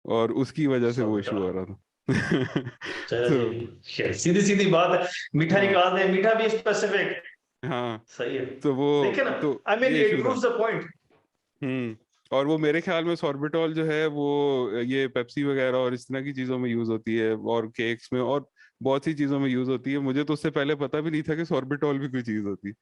और उसकी वजह से वो इशू आ रहा था। चलो तो जी, सीधी सीधी बात है, मीठा हाँ निकाल दें, मीठा भी स्पेसिफिक। हाँ, सही है। तो वो देखिए ना, तो आई मीन ये इट इशू था। Proves the point. और वो मेरे ख्याल में सॉर्बिटॉल जो है वो ये पेप्सी वगैरह और इस तरह की चीजों में यूज होती है, और केक्स में और बहुत सी चीजों में यूज होती है। मुझे तो उससे पहले पता भी नहीं था कि सॉर्बिटॉल भी कोई चीज होती है।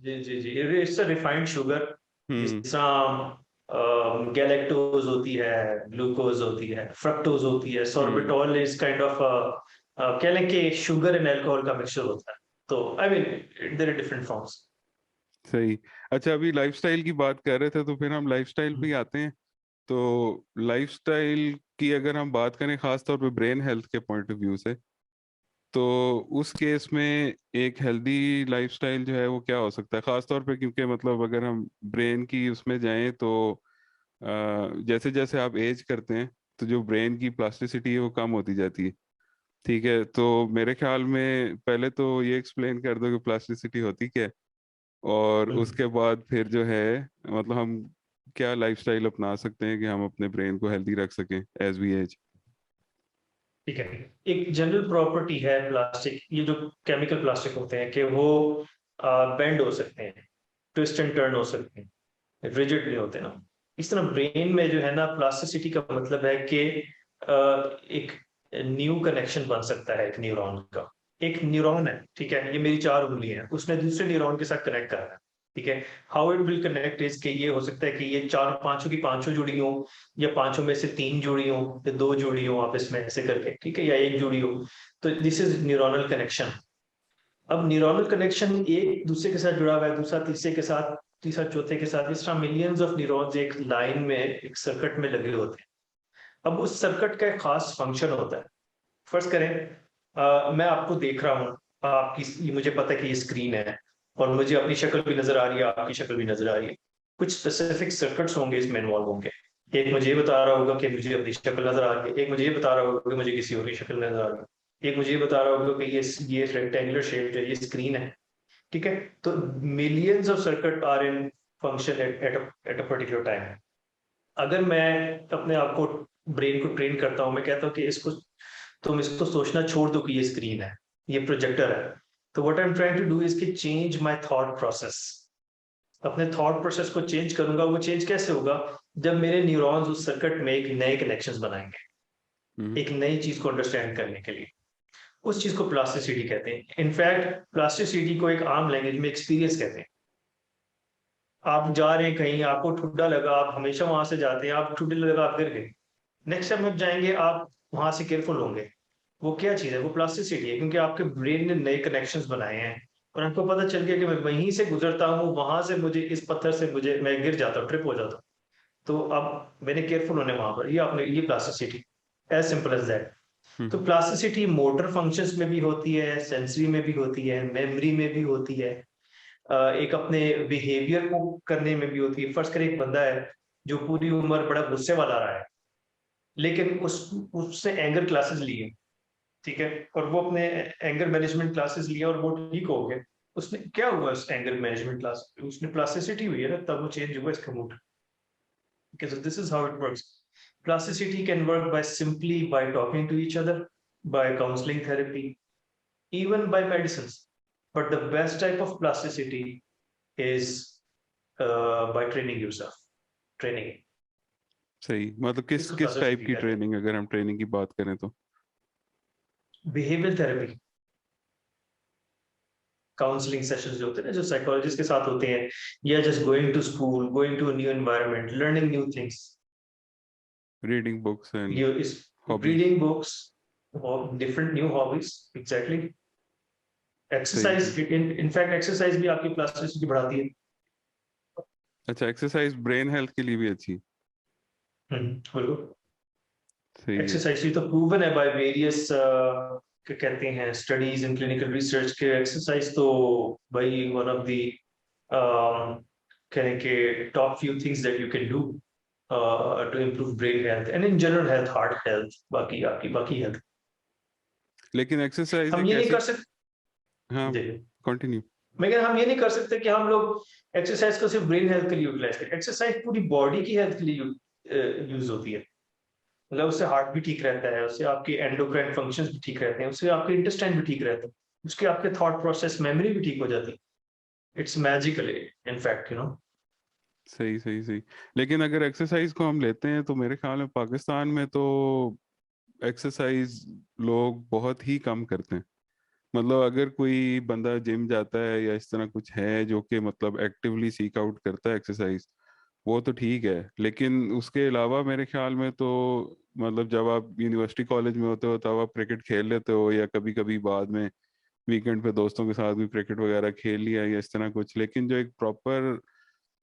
जी जी जी, इट्स अ रिफाइंड शुगर, जिस हम्म तरह गैलेक्टोज होती है, ग्लूकोज होती है, फ्रक्टोज होती है, hmm. Sorbitol is kind of कह लें कि शुगर एंड अल्कोहल का मिक्सचर होता है। तो I mean there are different forms. सही। अच्छा, अभी लाइफस्टाइल की बात कर रहे थे तो फिर हम लाइफस्टाइल पे ही आते हैं। तो लाइफस्टाइल की अगर हम बात करें खास तौर पे ब्रेन हेल्थ के पॉइंट ऑफ व्यू से, तो उस केस में एक हेल्दी लाइफस्टाइल जो है वो क्या हो सकता है खास तौर पे, क्योंकि मतलब अगर हम ब्रेन की उसमें जाएं तो जैसे जैसे आप एज करते हैं तो जो ब्रेन की प्लास्टिसिटी है वो कम होती जाती है। ठीक है, तो मेरे ख्याल में पहले तो ये एक्सप्लेन कर दो कि प्लास्टिसिटी होती क्या है, और उसके बाद फिर जो है मतलब हम क्या लाइफस्टाइल अपना सकते हैं कि हम अपने ब्रेन को हेल्दी रख सकें एज वी एज। ठीक है। एक जनरल प्रॉपर्टी है प्लास्टिक, ये जो केमिकल प्लास्टिक होते हैं कि वो बेंड हो सकते हैं, ट्विस्ट एंड टर्न हो सकते हैं, रिजिड नहीं होते ना। इस तरह ब्रेन में जो है ना, प्लास्टिसिटी का मतलब है कि एक न्यू कनेक्शन बन सकता है एक न्यूरॉन का। एक न्यूरॉन है, ठीक है, ये मेरी 4 उंगलियां हैं, उसने दूसरे न्यूरॉन के साथ कनेक्ट करना है। ठीक है, how it will connect is के ये हो सकता है कि ये चार पांचों की पांचों जुड़ी हो, या पांचों में से 3 जुड़ी हो, या 2 जुड़ी हो आपस में ऐसे करके, ठीक है, या एक जुड़ी हो। तो दिस इज न्यूरोनल कनेक्शन। अब न्यूरॉनल कनेक्शन एक दूसरे के साथ जुड़ा हुआ है, दूसरा तीसरे के साथ, तीसरा चौथे के साथ, इस तरह मिलियंस ऑफ न्यूरॉन्स एक लाइन में एक सर्किट में लगे होते हैं। अब उस सर्किट का एक खास फंक्शन होता है। फर्स्ट करें, मैं आपको देख रहा हूँ, मुझे पता है कि ये स्क्रीन है, और मुझे अपनी शक्ल भी नजर आ रही है, आपकी शक्ल भी नजर आ रही है। कुछ स्पेसिफिक सर्किट्स होंगे इसमें इन्वॉल्व होंगे। एक मुझे ये बता रहा होगा कि मुझे अपनी शक्ल नजर आ रही है, एक मुझे ये बता रहा होगा कि मुझे किसी और की शक्ल नजर आ रही है, एक मुझे ये बता रहा होगा कि ये रेक्टेंगुलर शेप है, ये स्क्रीन है। ठीक है, तो millions of circuit are in function at a particular time. अगर मैं अपने आप को, ब्रेन को ट्रेन करता हूँ, मैं कहता हूँ कि इसको, तुम इसको सोचना छोड़ दो कि ये स्क्रीन है, ये प्रोजेक्टर है। तो what I am trying to do is कि चेंज माय थॉट प्रोसेस। अपने थॉट प्रोसेस को चेंज करूंगा। वो चेंज कैसे होगा? जब मेरे न्यूरॉन्स उस सर्किट में एक नए कनेक्शंस बनाएंगे, हम्म एक नई चीज को अंडरस्टैंड करने के लिए। उस चीज को प्लास्टिसिटी कहते हैं। इनफैक्ट प्लास्टिसिटी को एक आम लैंग्वेज में एक्सपीरियंस कहते हैं। आप जा रहे हैं कहीं, आपको ठुड्डा लगा, आप हमेशा वहां से जाते हैं, आप ठुड्डे लगा, आप गिर गए, नेक्स्ट टाइम आप जाएंगे, आप वहां से केयरफुल होंगे। वो क्या चीज है? वो प्लास्टिसिटी है, क्योंकि आपके ब्रेन ने नए कनेक्शंस बनाए हैं, और आपको पता चल गया कि मैं वहीं से गुजरता हूँ, वहां से मुझे इस पत्थर से मुझे, मैं गिर जाता हूँ, ट्रिप हो जाता हूँ, तो अब मैंने केयरफुल होने वहां पर, ये आपने, ये plasticity, as simple as that. तो हम्म प्लास्टिसिटी मोटर फंक्शंस में भी होती है, सेंसरी में भी होती है, मेमोरी में भी होती है, एक अपने बिहेवियर को करने में भी होती है। फर्स्ट कर, एक बंदा है जो पूरी उम्र बड़ा गुस्से वाला रहा है, लेकिन उससे एंगर क्लासेस लिए, ठीक है, और वो अपने एंगर मैनेजमेंट क्लासेस लिए और वो ठीक हो गए। उसने क्या हुआ उस एंगर मैनेजमेंट क्लास, उसने प्लास्टिसिटी हुई है ना, तब वो चेंज हुआ इसका mood. Because this is how it works. Plasticity can work by simply by talking to each other, by counseling therapy, even by medicines. But the best type of plasticity is by training yourself. Training. सही, मतलब किस इसको किस type plasticity की कहते हैं। Training, अगर हम ट्रेनिंग की बात करें तो? Behavioral therapy, काउंसलिंग सेशंस जो होते हैं ना, जो साइकोलॉजिस्ट के साथ होते हैं, या just going to school, going to a new environment, learning new things, reading books and ये इस हॉबीज। रीडिंग बुक्स और डिफरेंट न्यू हॉबीज, एग्जैक्टली। सही एक्सरसाइज, सही। इनफैक्ट एक्सरसाइज भी आपकी प्लास्टिसिटी बढ़ाती है। अच्छा, एक्सरसाइज ब्रेन हेल्थ के लिए भी अच्छी? बोलो। सही है। एक्सरसाइज ये तो प्रूवन है बाय वेरियस क्या कहते हैं स्टडीज इन क्लिनिकल रिसर्च के, एक्सरसाइज तो भाई वन ऑफ द कहें कि top few things that you can do to improve brain health and in general health, heart health, बाकी आपकी बाकी हेल्थ। लेकिन एक्सरसाइज हम एक ये नहीं ऐसी, कर सकते, हाँ देखो कंटिन्यू। मैं कह रहा, हम ये नहीं कर सकते कि हम लोग एक्सरसाइज को सिर्फ ब्रेन हेल्थ के लिए यूटिलाइज करें। एक्सरसाइज पूरी बॉडी की हेल्थ के लिए यूज होती है। मतलब उससे हार्ट भी ठीक रहता है, उससे आपके एंडोक्राइन फंक्शंस भी ठीक रहते हैं, उससे आपके इंटेस्टाइन भी ठीक रहते हैं, उसके आपके थॉट प्रोसेस मेमोरी भी ठीक हो जाती है। It's magical in fact, you know. सही सही सही। लेकिन अगर एक्सरसाइज को हम लेते हैं तो मेरे ख्याल में पाकिस्तान में तो एक्सरसाइज लोग बहुत ही कम करते हैं। मतलब अगर कोई बंदा जिम जाता है या इस तरह कुछ है जो कि मतलब एक्टिवली सीक आउट करता है एक्सरसाइज, वो तो ठीक है। लेकिन उसके अलावा मेरे ख्याल में तो मतलब जब आप यूनिवर्सिटी कॉलेज में होते हो तब आप क्रिकेट खेल लेते हो, या कभी कभी बाद में वीकेंड पे दोस्तों के साथ भी क्रिकेट वगैरह खेल लिया या इस तरह कुछ। लेकिन जो एक प्रॉपर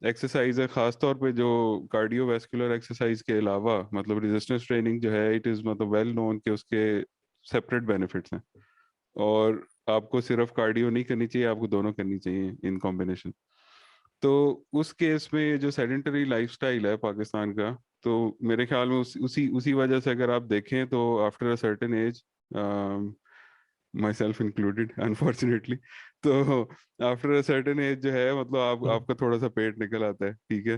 एक्सरसाइज है, खास तौर पे जो कार्डियोवैस्कुलर एक्सरसाइज के अलावा, मतलब रेजिस्टेंस ट्रेनिंग जो है, इट इज़ मतलब वेल नोन कि उसके सेपरेट बेनिफिट्स हैं। और आपको सिर्फ कार्डियो नहीं करनी चाहिए, आपको दोनों करनी चाहिए इन कॉम्बिनेशन। तो उस केस में ये जो सेडेंटरी लाइफस्टाइल है पाकिस्तान का, तो मेरे ख्याल में उसी उसी वजह से अगर आप देखें तो after a certain age, my self included unfortunately, तो आफ्टर अ सर्टेन एज जो है मतलब आपका थोड़ा सा पेट निकल आता है, ठीक है।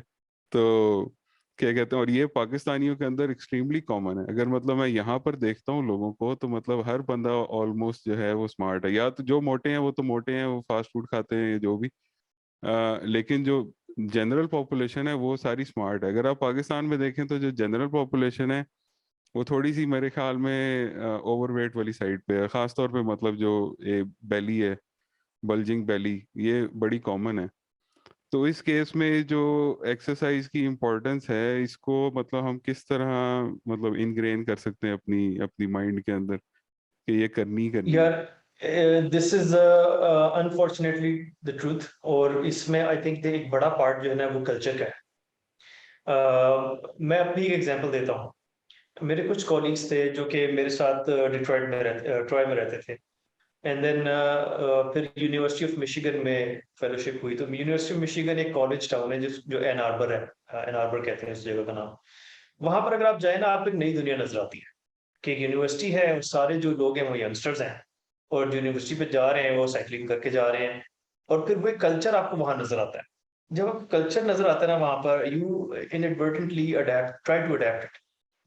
तो क्या कहते हैं, और ये पाकिस्तानियों के अंदर एक्सट्रीमली कॉमन है। अगर मतलब मैं यहाँ पर देखता हूँ लोगों को, तो मतलब हर बंदा ऑलमोस्ट जो है वो स्मार्ट है। या तो जो मोटे हैं वो तो मोटे हैं, वो फास्ट फूड खाते हैं जो भी, लेकिन जो जनरल पॉपुलेशन है वो सारी स्मार्ट है। अगर आप पाकिस्तान में देखें तो जो जनरल पॉपुलेशन है वो थोड़ी सी मेरे ख्याल में ओवरवेट वाली साइड पे है। खास तौर पे मतलब जो ये बेली है, बल्जिंग बेली, ये बड़ी कॉमन है। तो इस केस में जो एक्सरसाइज की इम्पोर्टेंस है, इसको मतलब हम किस तरह मतलब इनग्रेन कर सकते हैं अपनी अपनी माइंड के अंदर कि ये करनी ही करनी है? यार this is unfortunately the truth, और इसमें आई थिंक एक बड़ा पार्ट जो है ना वो कल्चर का है। मैं अपनी एक एग्जांपल देता हूँ। मेरे कुछ कॉलीग्स थे जो कि मेरे साथ डिट्रॉयट में ट्रॉय में रहते थे, एंड देन फिर यूनिवर्सिटी ऑफ मिशिगन में फेलोशिप हुई। तो यूनिवर्सिटी ऑफ मिशिगन एक कॉलेज टाउन है जो एन आर्बर है, एन आर्बर कहते हैं इस जगह का नाम। वहां पर अगर आप जाए ना, आपको एक नई दुनिया नजर आती है कि यूनिवर्सिटी है और सारे जो लोग हैं वो यंगस्टर्स हैं, और जो यूनिवर्सिटी पे जा रहे हैं वो साइकिलिंग करके जा रहे हैं, और फिर वो कल्चर आपको वहां नजर आता है। जब आपको कल्चर नजर आता है ना वहां पर, you inadvertently adapt, try to adapt.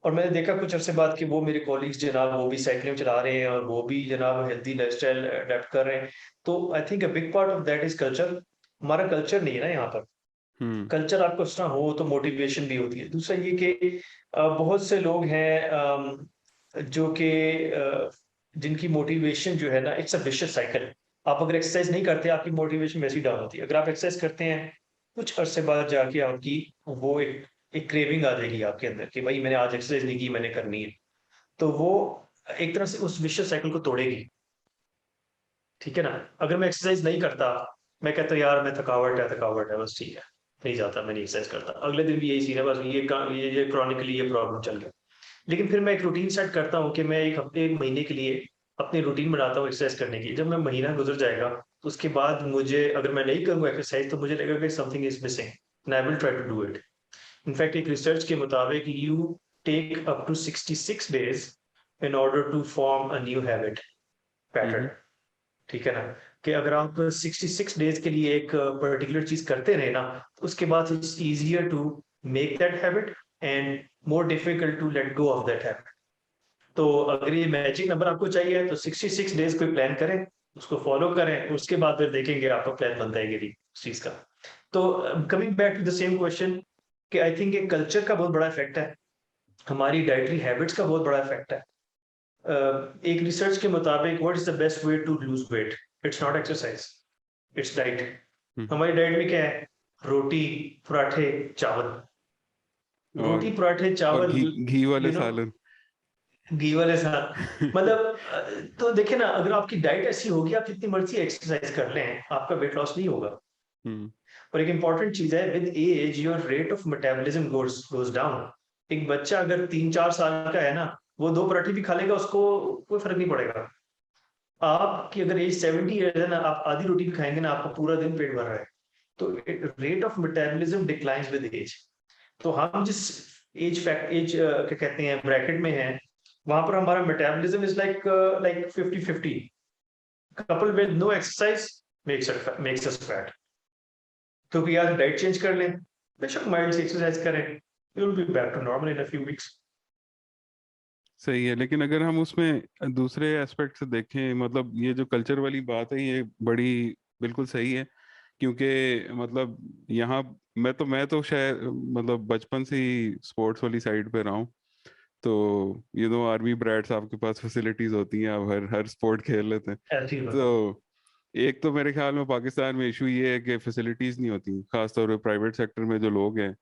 और मैंने देखा कुछ अरसे बाद कि वो मेरे कॉलीग्स जनाब वो भी साइकिलिंग चला रहे हैं, और वो भी जनाब हेल्दी लाइफस्टाइल अडेप्ट कर रहे हैं। तो I think a big part of that is culture. हमारा कल्चर नहीं है ना यहाँ पर। हम्म। कल्चर आपको इस तरह हो तो मोटिवेशन भी होती है। दूसरा ये कि बहुत से लोग हैं जो कि जिनकी मोटिवेशन जो है ना, इट्स अ विशियस साइकिल। आप अगर एक्सरसाइज नहीं करते, आपकी मोटिवेशन वैसी डाउन होती है। अगर आप एक्सरसाइज करते हैं, कुछ अरसे बाद जाके आपकी वो एक क्रेविंग आ जाएगी आपके अंदर कि भाई मैंने आज एक्सरसाइज नहीं की, मैंने करनी है। तो वो एक तरह से उस विशियस साइकिल को तोड़ेगी। ठीक है ना। अगर मैं एक्सरसाइज नहीं करता, मैं कहता यार मैं थकावट है बस, ठीक है नहीं जाता, मैं नहीं एक्सरसाइज करता, अगले दिन भी यही सीन है बस, ये क्रॉनिकली ये प्रॉब्लम चल गया। लेकिन फिर मैं एक रूटीन सेट करता हूँ कि मैं एक हफ्ते एक महीने के लिए अपनी रूटीन बनाता हूँ एक्सरसाइज करने की। जब मैं महीना गुजर जाएगा तो उसके बाद मुझे, अगर मैं नहीं करूँगा एक्सरसाइज, तो मुझे लगेगा कि something is missing and I will try to do it. In fact एक रिसर्च के मुताबिक you take up to 66 days in order to form a new habit hmm. pattern। ठीक है ना। कि अगर आप 66 डेज के लिए एक पर्टिकुलर चीज करते रहे ना, तो उसके बाद it's easier to make that habit and more difficult to let go of that habit. तो अगर ये मैजिक नंबर आपको चाहिए तो 66 डेज कोई प्लान करें, उसको फॉलो करें, उसके बाद फिर देखेंगे आपका प्लान बनता है कि नहीं उस चीज का। तो coming back to the same question, कि आई थिंक एक कल्चर का बहुत बड़ा इफेक्ट है, हमारी डाइटरी हैबिट्स का बहुत बड़ा इफेक्ट है। एक रिसर्च के मुताबिक what is the best way to lose weight, it's not exercise, it's diet. हमारी डाइट में क्या है? रोटी, पराठे, चावल। और रोटी, पराठे, चावल, घी वाले यू नो, सालन। घी वाले साथ। मतलब तो देखिए ना, अगर आपकी डाइट ऐसी होगी, आप जितनी मर्जी एक्सरसाइज कर लें, आपका वेट लॉस नहीं होगा। और एक इंपॉर्टेंट चीज है, with age your rate of metabolism goes down. एक बच्चा अगर 3-4 साल का है ना, वो 2 पराठे भी खा लेगा, उसको कोई फर्क नहीं पड़ेगा। आपकी अगर एज 70 ईयर्स है ना, आप आधी रोटी भी खाएंगे ना, आपका पूरा दिन पेट भर रहा है। तो rate of metabolism declines with age. तो हम जिस एज क्या कहते हैं ब्रैकेट में है, वहां पर हमारा metabolism is like 50-50। Couple with no exercise makes us fat. क्योंकि यार डाइट चेंज कर लें, बेशक माइल्ड से एक्सरसाइज करें, you will be back to normal in a few weeks. सही है, लेकिन अगर हम उसमें दूसरे एस्पेक्ट से देखें, मतलब ये जो कल्चर वाली बात है ये बड़ी बिल्कुल सही है। क्योंकि मतलब यहाँ मैं तो शायद मतलब बचपन से ही स्पोर्ट्स वाली साइड पे रहा हूँ। तो आर्मी ब्रैड्स, आपके पास फैसिलिटीज होती हैं, आप हर हर स्पोर्ट खेल लेते हैं। ऐसी ही बात है। तो एक तो मेरे ख्याल में पाकिस्तान में इशू ये है कि फैसिलिटीज नहीं होती, खासतौर पे प्राइवेट सेक्टर में जो लोग हैं।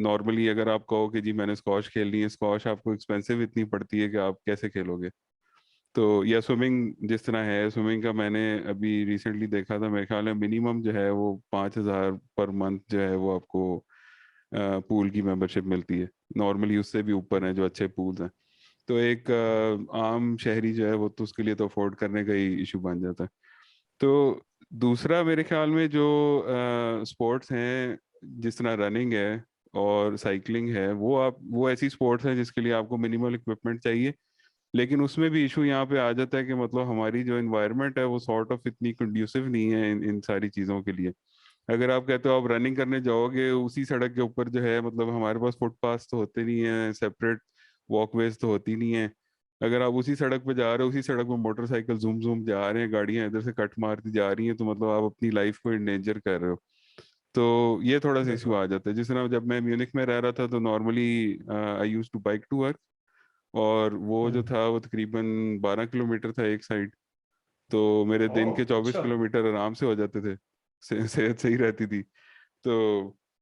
नॉर्मली अगर आप कहो कि जी मैंने स्क्वाश खेलनी है, स्क्वाश आपको एक्सपेंसिव इतनी पड़ती है कि आप कैसे खेलोगे। तो या स्विमिंग जिस तरह है, स्विमिंग का मैंने अभी रिसेंटली देखा था, मेरे ख्याल में मिनिमम जो है वो 5,000 पर मंथ जो है वो आपको पूल की मेंबरशिप मिलती है। नॉर्मली उससे भी ऊपर है जो अच्छे पूल्स हैं। तो एक आम शहरी जो है वो तो उसके लिए तो अफोर्ड करने का ही इशू बन जाता है। तो दूसरा मेरे ख्याल में जो स्पोर्ट्स हैं, जिस तरह रनिंग है और साइकिलिंग है, वो ऐसी स्पोर्ट्स हैं जिसके लिए आपको मिनिमल इक्विपमेंट चाहिए। लेकिन उसमें भी इशू यहाँ पे आ जाता है कि मतलब हमारी जो इन्वायरमेंट है वो सॉर्ट ऑफ इतनी कंड्यूसिव नहीं है इन सारी चीज़ों के लिए। अगर आप कहते हो आप रनिंग करने जाओगे उसी सड़क के ऊपर, जो है मतलब हमारे पास फुटपाथ तो होते नहीं है, सेपरेट वॉकवेज तो होती नहीं है। अगर आप उसी सड़क पे जा रहे हो, उसी सड़क पे मोटरसाइकिल जूम जूम जा रहे हैं, गाड़ियां इधर से कट मारती जा रही हैं, तो मतलब आप अपनी लाइफ को इंडेंजर कर रहे हो। तो ये थोड़ा सा इशू बिल्कुल। आ जाता है। जिस तरह जब मैं म्यूनिख में रह रहा था तो normally I use to bike to work, और वो जो था वो तकरीबन 12 किलोमीटर था एक साइड। तो मेरे दिन के ओह, 24 अच्छा। किलोमीटर आराम से हो जाते थे। सेहत सही रहती थी। तो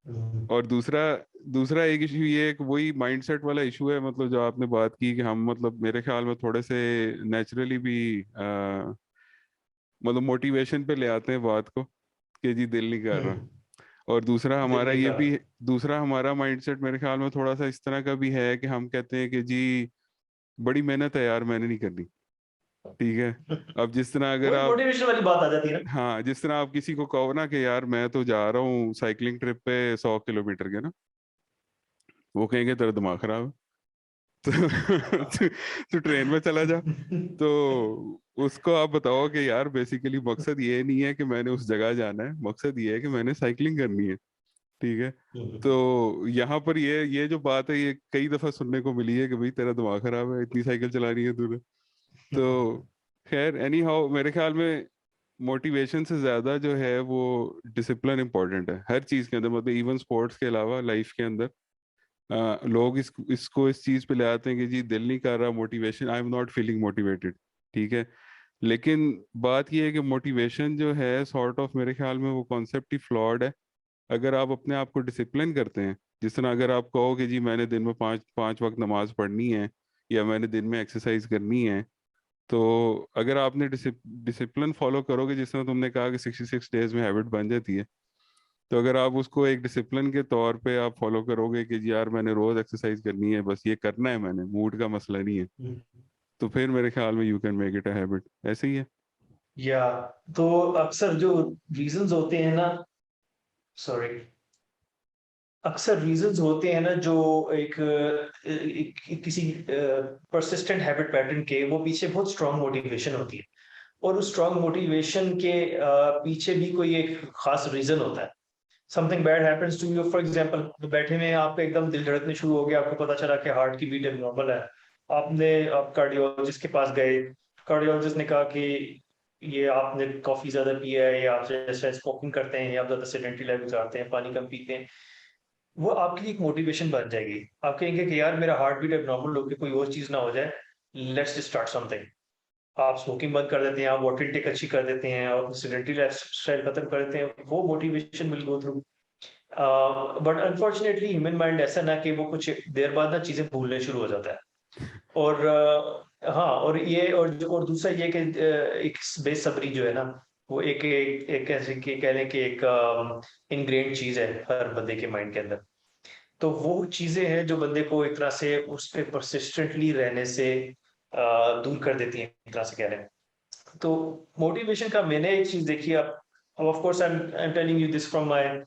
हम्म। और दूसरा दूसरा एक इशू ये है कि वही माइंडसेट वाला इशू है, मतलब जो आपने बात की कि हम मतलब मेरे ख्याल में थोड़े से नेचुरली भी मतलब मोटिवेशन पे ले आते हैं बात को कि जी दिल नहीं कर रहा। हम्म। और दूसरा दिल हमारा नहीं ये कर। भी, दूसरा हमारा माइंडसेट मेरे ख्याल में थोड़ा सा इस तरह का भी है कि हम कहते हैं कि जी बड़ी मेहनत है यार, मैंने नहीं करनी। ठीक है। अब जिस तरह अगर वही आप, मोटिवेशन वाली बात आ जाती है ना। हाँ जिस तरह आप किसी को कहो ना कि यार मैं तो जा रहा हूँ साइकिलिंग ट्रिप पे 100 किलोमीटर के ना, वो कहेंगे तेरा दिमाग खराब है। तो ट्रेन में चला जा। तो उसको आप बताओ कि यार बेसिकली मकसद ये नहीं है कि मैंने उस जगह जाना है, मकसद ये है कि मैंने साइकिलिंग करनी है। ठीक है। हम्म। तो यहाँ पर ये जो बात है ये कई दफा सुनने को मिली है कि भाई तेरा दिमाग खराब है, इतनी साइकिल चलानी है तूने। तो खैर एनी हाउ मेरे ख्याल में मोटिवेशन से ज्यादा जो है वो डिसिप्लिन इंपॉर्टेंट है हर चीज के अंदर, मतलब इवन स्पोर्ट्स के अलावा लाइफ के अंदर। लोग इसको इस चीज पे ले आते हैं कि जी दिल नहीं कर रहा, motivation, I am not feeling motivated. ठीक है। लेकिन बात ये है कि मोटिवेशन जो है सॉर्ट ऑफ मेरे ख्याल में वो कॉन्सेप्ट ही फ्लॉड है। अगर आप अपने आप को डिसिप्लिन करते हैं, जिस तरह अगर आप कहो कि जी मैंने दिन में पाँच पाँच वक्त नमाज पढ़नी है, या मैंने दिन में एक्सरसाइज करनी है, तो अगर आपने डिसिप्लिन फॉलो करोगे, जिस तरह तुमने कहा कि 66 डेज में हैबिट बन जाती है, तो अगर आप उसको एक डिसिप्लिन के तौर पे आप फॉलो करोगे कि जी यार मैंने रोज एक्सरसाइज करनी है, बस ये करना है, मैंने मूड का मसला नहीं है, तो फिर मेरे ख्याल में you can make it a habit. ऐसे ही है। या तो अक्सर जो रीजंस होते हैं ना, सॉरी, अक्सर रीजंस होते हैं ना जो किसी परसिस्टेंट हैबिट पैटर्न के, वो पीछे बहुत स्ट्रांग मोटिवेशन होती है। और उस स्ट्रॉन्ग मोटिवेशन के पीछे भी कोई एक खास रीजन होता है। Something bad happens to you, for example बैठे में आपका एकदम दिल धड़कने शुरू हो गया, आपको पता चला कि हार्ट की बीट नॉर्मल है, आप कार्डियोलॉजिस्ट के पास गए, कार्डियोलॉजिस्ट ने कहा कि ये आपने कॉफी ज्यादा पिया है, या आप जैसे स्मोकिंग करते हैं, या आप ज्यादा सेडेंटरी लाइफ गुजारते हैं, पानी कम पीते हैं। वो आपके लिए एक मोटिवेशन बन जाएगी। आप कहेंगे कि यार मेरा हार्ट बीट अब नॉर्मल हो के कोई और चीज ना हो जाए, लेट्स स्टार्ट समथिंग। आप स्मोकिंग बंद कर देते हैं, आप वाटर इंटेक अच्छी कर देते हैं, और सेडेंटरी लाइफ स्टाइल खत्म कर देते हैं, वो motivation will go through. But unfortunately human mind ऐसा ना कि वो कुछ देर बाद ना चीजें भूलने शुरू हो जाता है। और हाँ, और दूसरा ये कि एक बेसब्री जो है ना, वो एक ऐसे कि कह लें कि एक इनग्रेन्ड चीज है हर बंदे के माइंड के अंदर। तो वो चीजें हैं जो बंदे को एक तरह से उस पे परसिस्टेंटली रहने से दूर कर देती हैं, एक तरह से कह रहे हैं। तो मोटिवेशन का मैंने एक चीज देखी, अब of course I am telling you this from my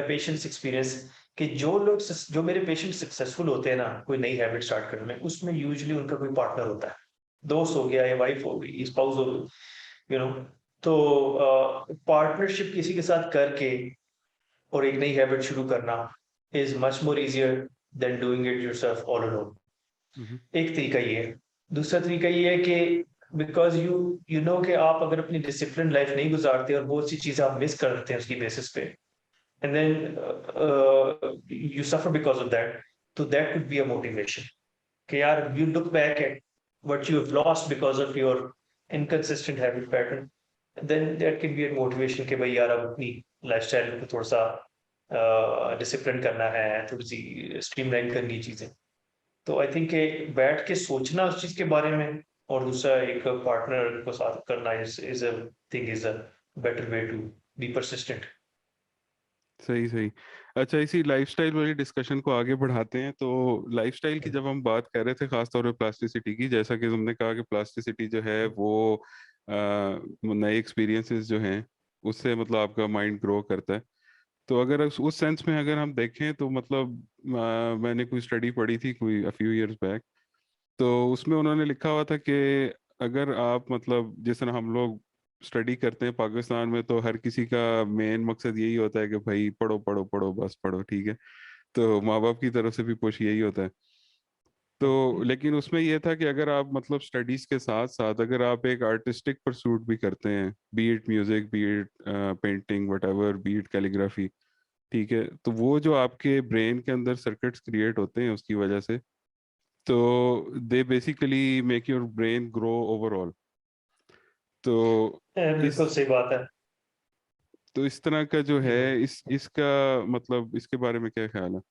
patients experience, कि जो मेरे पेशेंट सक्सेसफुल होते हैं ना कोई नई हैबिट स्टार्ट करने में, उसमें यूजुअली उनका कोई पार्टनर होता है, दोस्त हो गया, या वाइफ हो गई, स्पाउस हो गई, यू नो। तो पार्टनरशिप किसी के साथ करके और एक नई हैबिट शुरू करना is much more easier than doing it yourself all alone. एक तरीका ये है। दूसरा तरीका ये है कि बिकॉज यू नो कि आप अगर अपनी डिसिप्लिन लाइफ नहीं गुजारते और बहुत सी चीजें आप मिस कर देते हैं उसकी बेसिस पे, and then you suffer because of that, तो that could be a motivation कि यार you look back at what you have lost because of your inconsistent habit pattern, then that can be a motivation कि भाई यार अब अपनी lifestyle को थोड़ा सा डिसिप्लिन करना है, थोड़ी सी स्ट्रीमलाइन करनी है चीजें। तो आई थिंक बैठ के सोचना उस चीज के बारे में, और दूसरा एक पार्टनर को साथ करना is a think is a better way to be persistent. सही सही। अच्छा, इसी लाइफस्टाइल वाली डिस्कशन को आगे बढ़ाते हैं। तो लाइफस्टाइल की जब हम बात कर रहे थे, खासतौर पे प्लास्टिसिटी की, जैसा कि तुमने कहा कि प्लास्टिसिटी जो है वो नए एक्सपीरियंसेस जो हैं उससे मतलब आपका माइंड ग्रो करता है। तो अगर उस सेंस में अगर हम देखें तो मतलब मैंने कोई स्टडी पढ़ी थी कोई फ्यू इयर्स बैक। तो उसमें उन्होंने लिखा हुआ था कि अगर आप मतलब जिस तरह हम लोग स्टडी करते हैं पाकिस्तान में, तो हर किसी का मेन मकसद यही होता है कि भाई पढ़ो पढ़ो पढ़ो, बस पढ़ो, ठीक है। तो माँ बाप की तरफ से भी पुश यही होता है। तो लेकिन उसमें यह था कि अगर आप मतलब स्टडीज के साथ साथ अगर आप एक आर्टिस्टिक परसूट भी करते हैं, B it music, B it painting, what ever, B it calligraphy, ठीक है, तो वो जो आपके ब्रेन के अंदर सर्किट्स क्रिएट होते हैं उसकी वजह से, तो they basically make your brain grow overall. तो बिल्कुल इस सही बात है। तो इस तरह का जो है, इसका मतलब इसके बारे में क्या ख्याल है?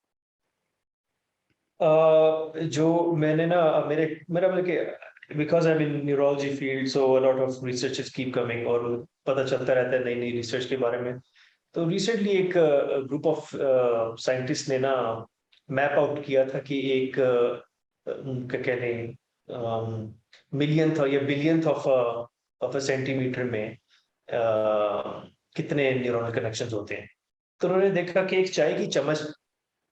जो मैंने ना मेरे मेरा मतलब कि because I mean neurology field, so a lot of researches keep coming, और पता चलता रहता है नई नई रिसर्च के बारे में। तो रिसेंटली एक ग्रुप ऑफ साइंटिस्ट ने ना मैप आउट किया था कि एक क्या कहते हैं मिलियंथ या बिलियंथ ऑफ अ सेंटीमीटर में कितने न्यूरॉनल कनेक्शंस होते हैं। तो उन्होंने देखा कि एक चाय की चम्मच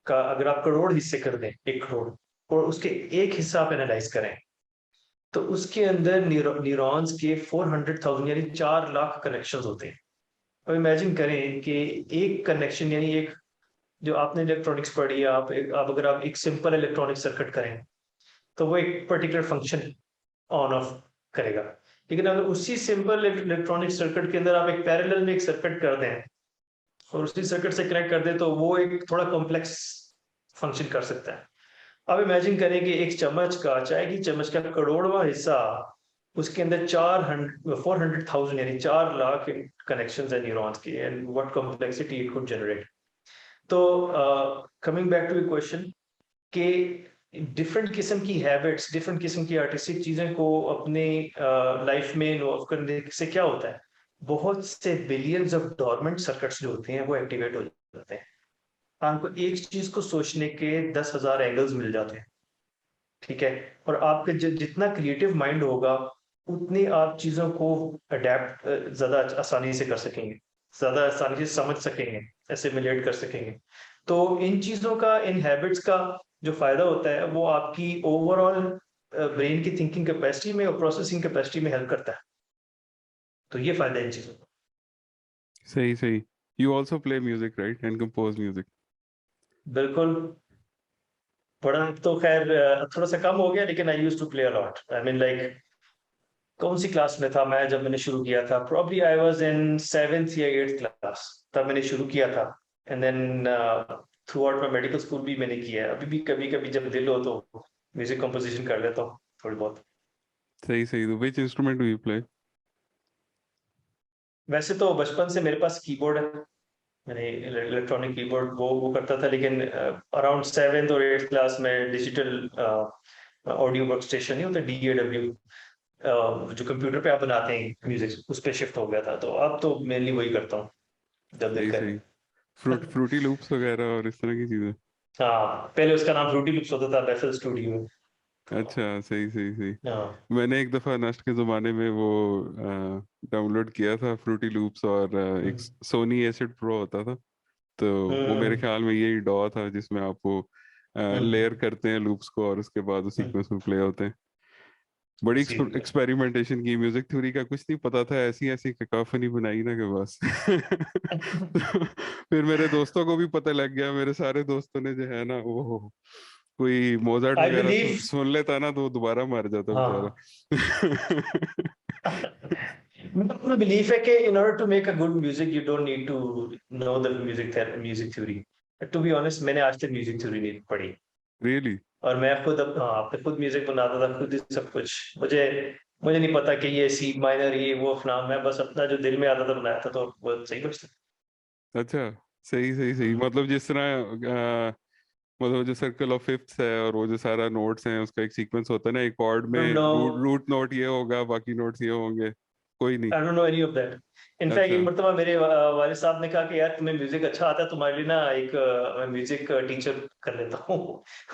का अगर आप करोड़ हिस्से कर दें, 1 करोड़, और उसके एक हिस्सा आप एनालाइज करें, तो उसके अंदर न्यूरॉन्स के 400,000 यानी 4 लाख कनेक्शंस होते हैं। अब इमेजिन करें कि एक कनेक्शन यानी एक, जो आपने इलेक्ट्रॉनिक्स पढ़ी है, आप अगर आप एक सिंपल इलेक्ट्रॉनिक सर्किट करें तो वो एक पर्टिकुलर फंक्शन ऑन ऑफ करेगा। लेकिन अगर उसी सिंपल इलेक्ट्रॉनिक सर्किट के अंदर आप एक पैरेलल में एक सर्किट कर दें और उसी सर्किट से कनेक्ट कर दें, तो वो एक थोड़ा कॉम्प्लेक्स फंक्शन कर सकता है। अब इमेजिन करें कि एक चम्मच का, चाय की चम्मच का करोड़वां हिस्सा, उसके अंदर 400,000 यानी 4 लाख कनेक्शंस है न्यूरॉन्स की, and what complexity it could generate. तो कमिंग बैक टू क्वेश्चन कि डिफरेंट किस्म की हैबिट्स, डिफरेंट किस्म की आर्टिस्टिक चीजें को अपने लाइफ में इन्वॉल्व करने से क्या होता है, बहुत से बिलियंस ऑफ डोरमेंट सर्किट्स जो होते हैं वो एक्टिवेट हो जाते हैं। आपको एक चीज को सोचने के 10,000 एंगल्स मिल जाते हैं, ठीक है। और आपके जितना क्रिएटिव माइंड होगा, उतनी आप चीजों को अडेप्ट ज्यादा आसानी से कर सकेंगे, ज्यादा आसानी से समझ सकेंगे, एसिमिलेट कर सकेंगे। तो इन चीजों का, इन हैबिट्स का जो फायदा होता है वो आपकी ओवरऑल ब्रेन की थिंकिंग कैपेसिटी में और प्रोसेसिंग कैपेसिटी में हेल्प करता है। तो ये फायदा इन चीजों का। सही सही। You also play music, right? And compose music. बिल्कुल। पढ़ा तो खैर थोड़ा सा कम हो गया, लेकिन I use to play a lot. I mean like, कौन सी क्लास में था मैं जब मैंने शुरू किया था? Probably I was in 7th या 8th क्लास, तब मैंने शुरू किया था। And then throughout my medical school भी मैंने किया है। अभी भी कभी कभी जब दिल हो तो म्यूजिक कंपोजिशन कर लेता हूँ थोड़ी बहुत। सही सही। तो which instrument do you play? वैसे तो बचपन से मेरे पास कीबोर्ड है, मैंने इलेक्ट्रॉनिक कीबोर्ड वो करता था, लेकिन अराउंड 7th और 8th क्लास में डिजिटल ऑडियो वर्क स्टेशन नहीं होता, DAW, जो कंप्यूटर पे आप बनाते हैं म्यूजिक, उस पे शिफ्ट हो गया था। तो अब तो मेनली वही करता हूँ जब दिल सही करे। सही। फ्रूटी लूप्स वगैरह और इस तरह की चीजें। हाँ, पहले उसका नाम फ्रूटी लूप्स होता था FL स्टूडियो। अच्छा, सही सही सही। हाँ। मैंने एक दफा नस्ट के जमाने में वो डाउनलोड किया था फ्रूटी लूप्स, और एक हम्म। सोनी एसिड प्रो होता था। तो वो मेरे हम्म। ख्याल में यही डॉ था जिसमें आप वो हम्म। लेयर करते हैं लूप्स को, और उसके बाद वो हम्म। सीक्वेंस में प्ले होते हैं। बड़ी इसीलिए। एक्सपेरिमेंटेशन की, म्यूजिक थ्योरी का कुछ नहीं पता था, ऐसी ऐसी कैकोफनी बनाई ना के बस। तो फिर मेरे दोस्तों को भी पता लग गया, मेरे सारे दोस्तों ने जो है ना वो कोई मोजार्ट आई वगैरह बिलीव। सुन लेता ना तो वो दोबारा मर जाता बेचारा। हाँ। मेरा अपना बिलीफ है कि in order to make a good music you don't need to know the music theory. To be honest, मैंने आज तक म्यूजिक थ्योरी नहीं पढ़ी। रियली? और मैं खुद अपने खुद म्यूजिक बनाता था, खुद ही सब कुछ। मुझे मुझे नहीं पता कि ये सी माइनर, ये वो फलाम, मैं बस अपना जो दिल में आता था बनाया था, तो वो सही बजता। अच्छा, सही सही सही। मतलब जिस तरह मतलब जो सर्कल ऑफ फिफ्थ्स है और वो जो सारा नोट्स हैं उसका एक सीक्वेंस होता है ना, एक कॉर्ड डोंट में नो। रूट नोट ये होगा, बाकी नोट्स ये होंगे। कोई नहीं। आई don't no any of that. In fact अच्छा एक मरतबा मेरे वालिद साहब ने कहा कि यार तुम्हें म्यूजिक अच्छा आता है, तुम्हारे लिए ना एक मैं म्यूजिक टीचर कर लेता हूँ।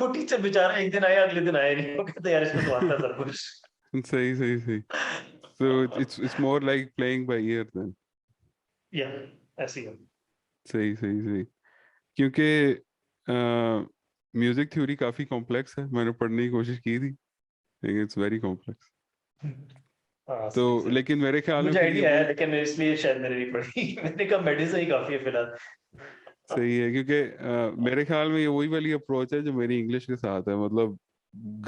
वो टीचर बेचारा एक दिन आया, अगले दिन आया नहीं। वो कहते यार इसको तो आता है सब कुछ। सही सही सही। So it's more like playing by ear then. या ऐसे ही है। सही सही सही। क्योंकि म्यूजिक थ्योरी काफी कॉम्प्लेक्स है, मैंने पढ़ने की कोशिश की थी, लेकिन इट्स वेरी कॉम्प्लेक्स। हाँ, तो सही सही। लेकिन मेरे ख्याल में मुझे फिर ये आइडिया है, वही लेकिन इसलिए शायद मैंने नहीं पढ़ी। मैंने कहा मेडिसिन ही काफी है फिलहाल। सही है, क्योंकि मेरे ख्याल में ये वही वाली अप्रोच है जो मेरी इंग्लिश के साथ है। मतलब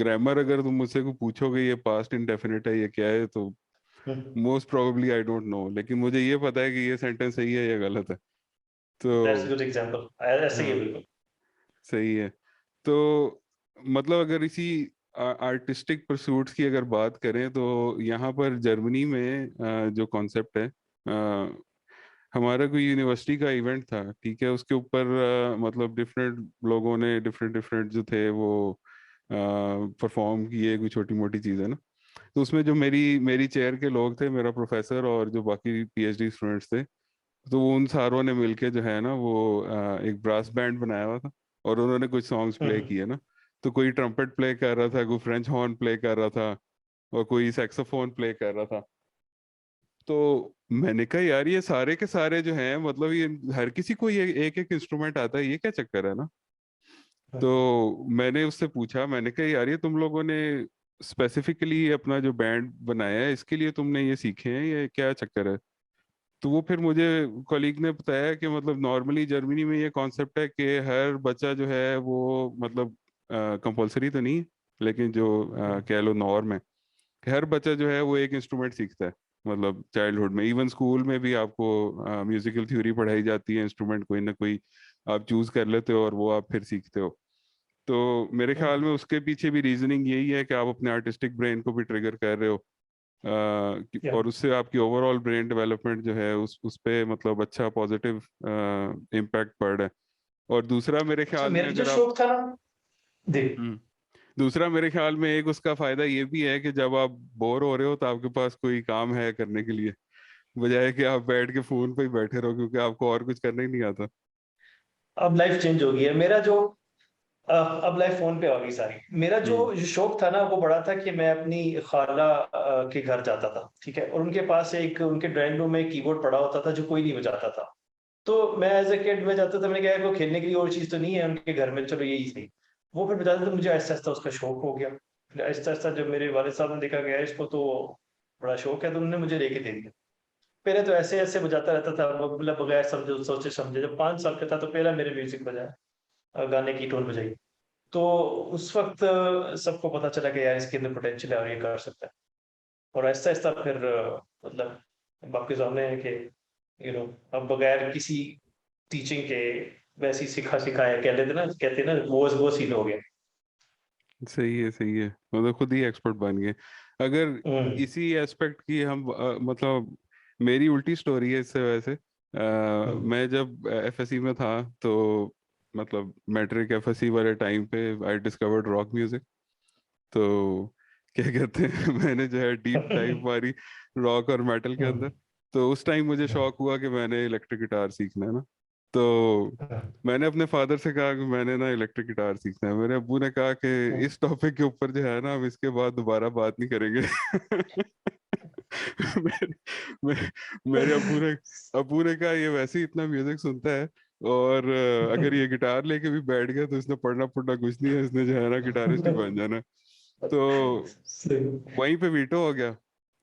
ग्रामर अगर तुम मुझसे को पूछोगे ये पास्ट इंडेफिनिट है ये क्या है, तो most probably I don't no, लेकिन मुझे ये पता है कि ये सेंटेंस सही है या गलत है। दैट्स तो गुड एग्जांपल, ऐसे ही है हाँ, बिल्कुल। सही है। तो मतलब अगर इसी आर्टिस्टिक परसूट्स की अगर बात करें तो यहाँ पर जर्मनी में जो कॉन्सेप्ट है, हमारा कोई यूनिवर्सिटी का इवेंट था, ठीक है, उसके ऊपर मतलब डिफरेंट लोगों ने डिफरेंट डिफरेंट जो थे वो परफॉर्म किए, कोई छोटी मोटी चीज़ है ना। तो उसमें जो मेरी मेरी चेयर के लोग थे, मेरा प्रोफेसर और जो बाकी PhD स्टूडेंट्स थे, तो वो उन सारों ने मिलके जो है ना वो एक ब्रास बैंड बनाया हुआ था, और उन्होंने कुछ सॉन्ग्स प्ले हम्म। किए ना। तो कोई ट्रम्पेट प्ले कर रहा था, कोई फ्रेंच हॉर्न प्ले कर रहा था, और कोई सैक्सोफोन प्ले कर रहा था। तो मैंने कहा यार ये सारे के सारे जो हैं, मतलब ये हर किसी को ये एक एक इंस्ट्रूमेंट आता है, ये क्या चक्कर है ना। तो मैंने उससे पूछा, मैंने कहा यार ये तुम लोगों ने स्पेसिफिकली अपना जो बैंड बनाया है इसके लिए तुमने ये सीखे हैं, ये क्या चक्कर है। तो वो फिर मुझे कॉलीग ने बताया कि मतलब नॉर्मली जर्मनी में ये कॉन्सेप्ट है कि हर बच्चा जो है वो मतलब कंपलसरी तो नहीं है, लेकिन जो कह लो नॉर्म है कि हर बच्चा जो है वो एक इंस्ट्रूमेंट सीखता है। मतलब चाइल्डहुड में, इवन स्कूल में भी आपको म्यूजिकल थ्योरी पढ़ाई जाती है, इंस्ट्रूमेंट कोई ना कोई आप चूज कर लेते हो और वो आप फिर सीखते हो। तो मेरे ख्याल में उसके पीछे भी रीजनिंग यही है कि आप अपने आर्टिस्टिक ब्रेन को भी ट्रिगर कर रहे हो, या और उससे आपकी ओवरऑल ब्रेन डेवलपमेंट जो है उस पे मतलब अच्छा पॉजिटिव इम्पैक्ट पड़ रहा है। और दूसरा मेरे अच्छा, ख्याल में मेरा जो अगर आप शौक था ना, देख। हम्म, दूसरा मेरे ख्याल में एक उसका फायदा ये भी है कि जब आप बोर हो रहे हो तो आपके पास कोई काम है करने के लिए, बजाय कि आप बैठ के फोन पे ही बैठे रहो, क्योंकि आपको और कुछ करने ही नहीं आता। अब लाइफ चेंज हो गई है मेरा जो अब लाइफ फोन पे आ गई सारी। मेरा हम्म जो शौक था ना, वो बड़ा था कि मैं अपनी खाला के घर जाता था, ठीक है, और उनके पास एक उनके ड्राइंग रूम में एक कीबोर्ड पड़ा होता था जो कोई नहीं बजाता था। तो मैं एज ए किड में जाता था, मैंने कहा को खेलने के लिए और चीज तो नहीं है उनके घर में, चलो यही सही। वो फिर बजाते थे, मुझे आहिस्ता आहिस्ता उसका शौक हो गया। फिर आहिस्ता आहिस्ता जब मेरे वाले साहब ने देखा गया इसको तो बड़ा शौक है, तो उन्होंने मुझे लेके दे दिया। पहले तो ऐसे ऐसे बजाता रहता था, मतलब बगैर समझे सोचे समझे। जब 5 साल का था तो पहला मेरे म्यूजिक बजाया, गाने की टोन बजाई। तो उस वक्त सबको पता चला कि यार इसके अंदर पोटेंशियल है और ये कर सकता है। और आहिस्ता आहिस्ता फिर मतलब बाकी सामने है कि अब बगैर किसी टीचिंग के वैसे ही सिखा सिखाया कह लेते ना, कहते ना, वो सीन हो गया। सही है, सही है, मतलब खुद ही एक्सपर्ट बन गए। अगर हम्म। इसी एस्पेक्ट की हम मतलब मेरी उल्टी स्टोरी है इससे वैसे। हम्म। मैं जब एफएससी में था तो मतलब मैट्रिक एफएससी वाले टाइम पे आई डिस्कवर्ड रॉक म्यूजिक। तो क्या कहते हैं मैंने जो है डीप डाइव मारी रॉक और मेटल के अंदर। तो उस टाइम मुझे शौक हुआ कि मैंने इलेक्ट्रिक गिटार सीखना है ना। तो मैंने अपने फादर से कहा कि मैंने ना इलेक्ट्रिक गिटार सीखना है। मेरे अब्बू ने कहा कि इस टॉपिक के ऊपर जो है ना हम इसके बाद दोबारा बात नहीं करेंगे। मेरे, मे- मेरे अब्बू ने कहा ये वैसे ही इतना म्यूजिक सुनता है, और अगर ये गिटार लेके भी बैठ गया तो इसने पढ़ना पढ़ना कुछ नहीं है, इसने जो है ना गिटारिस्ट ही बन जाना। तो वहीं पे वीटो हो गया।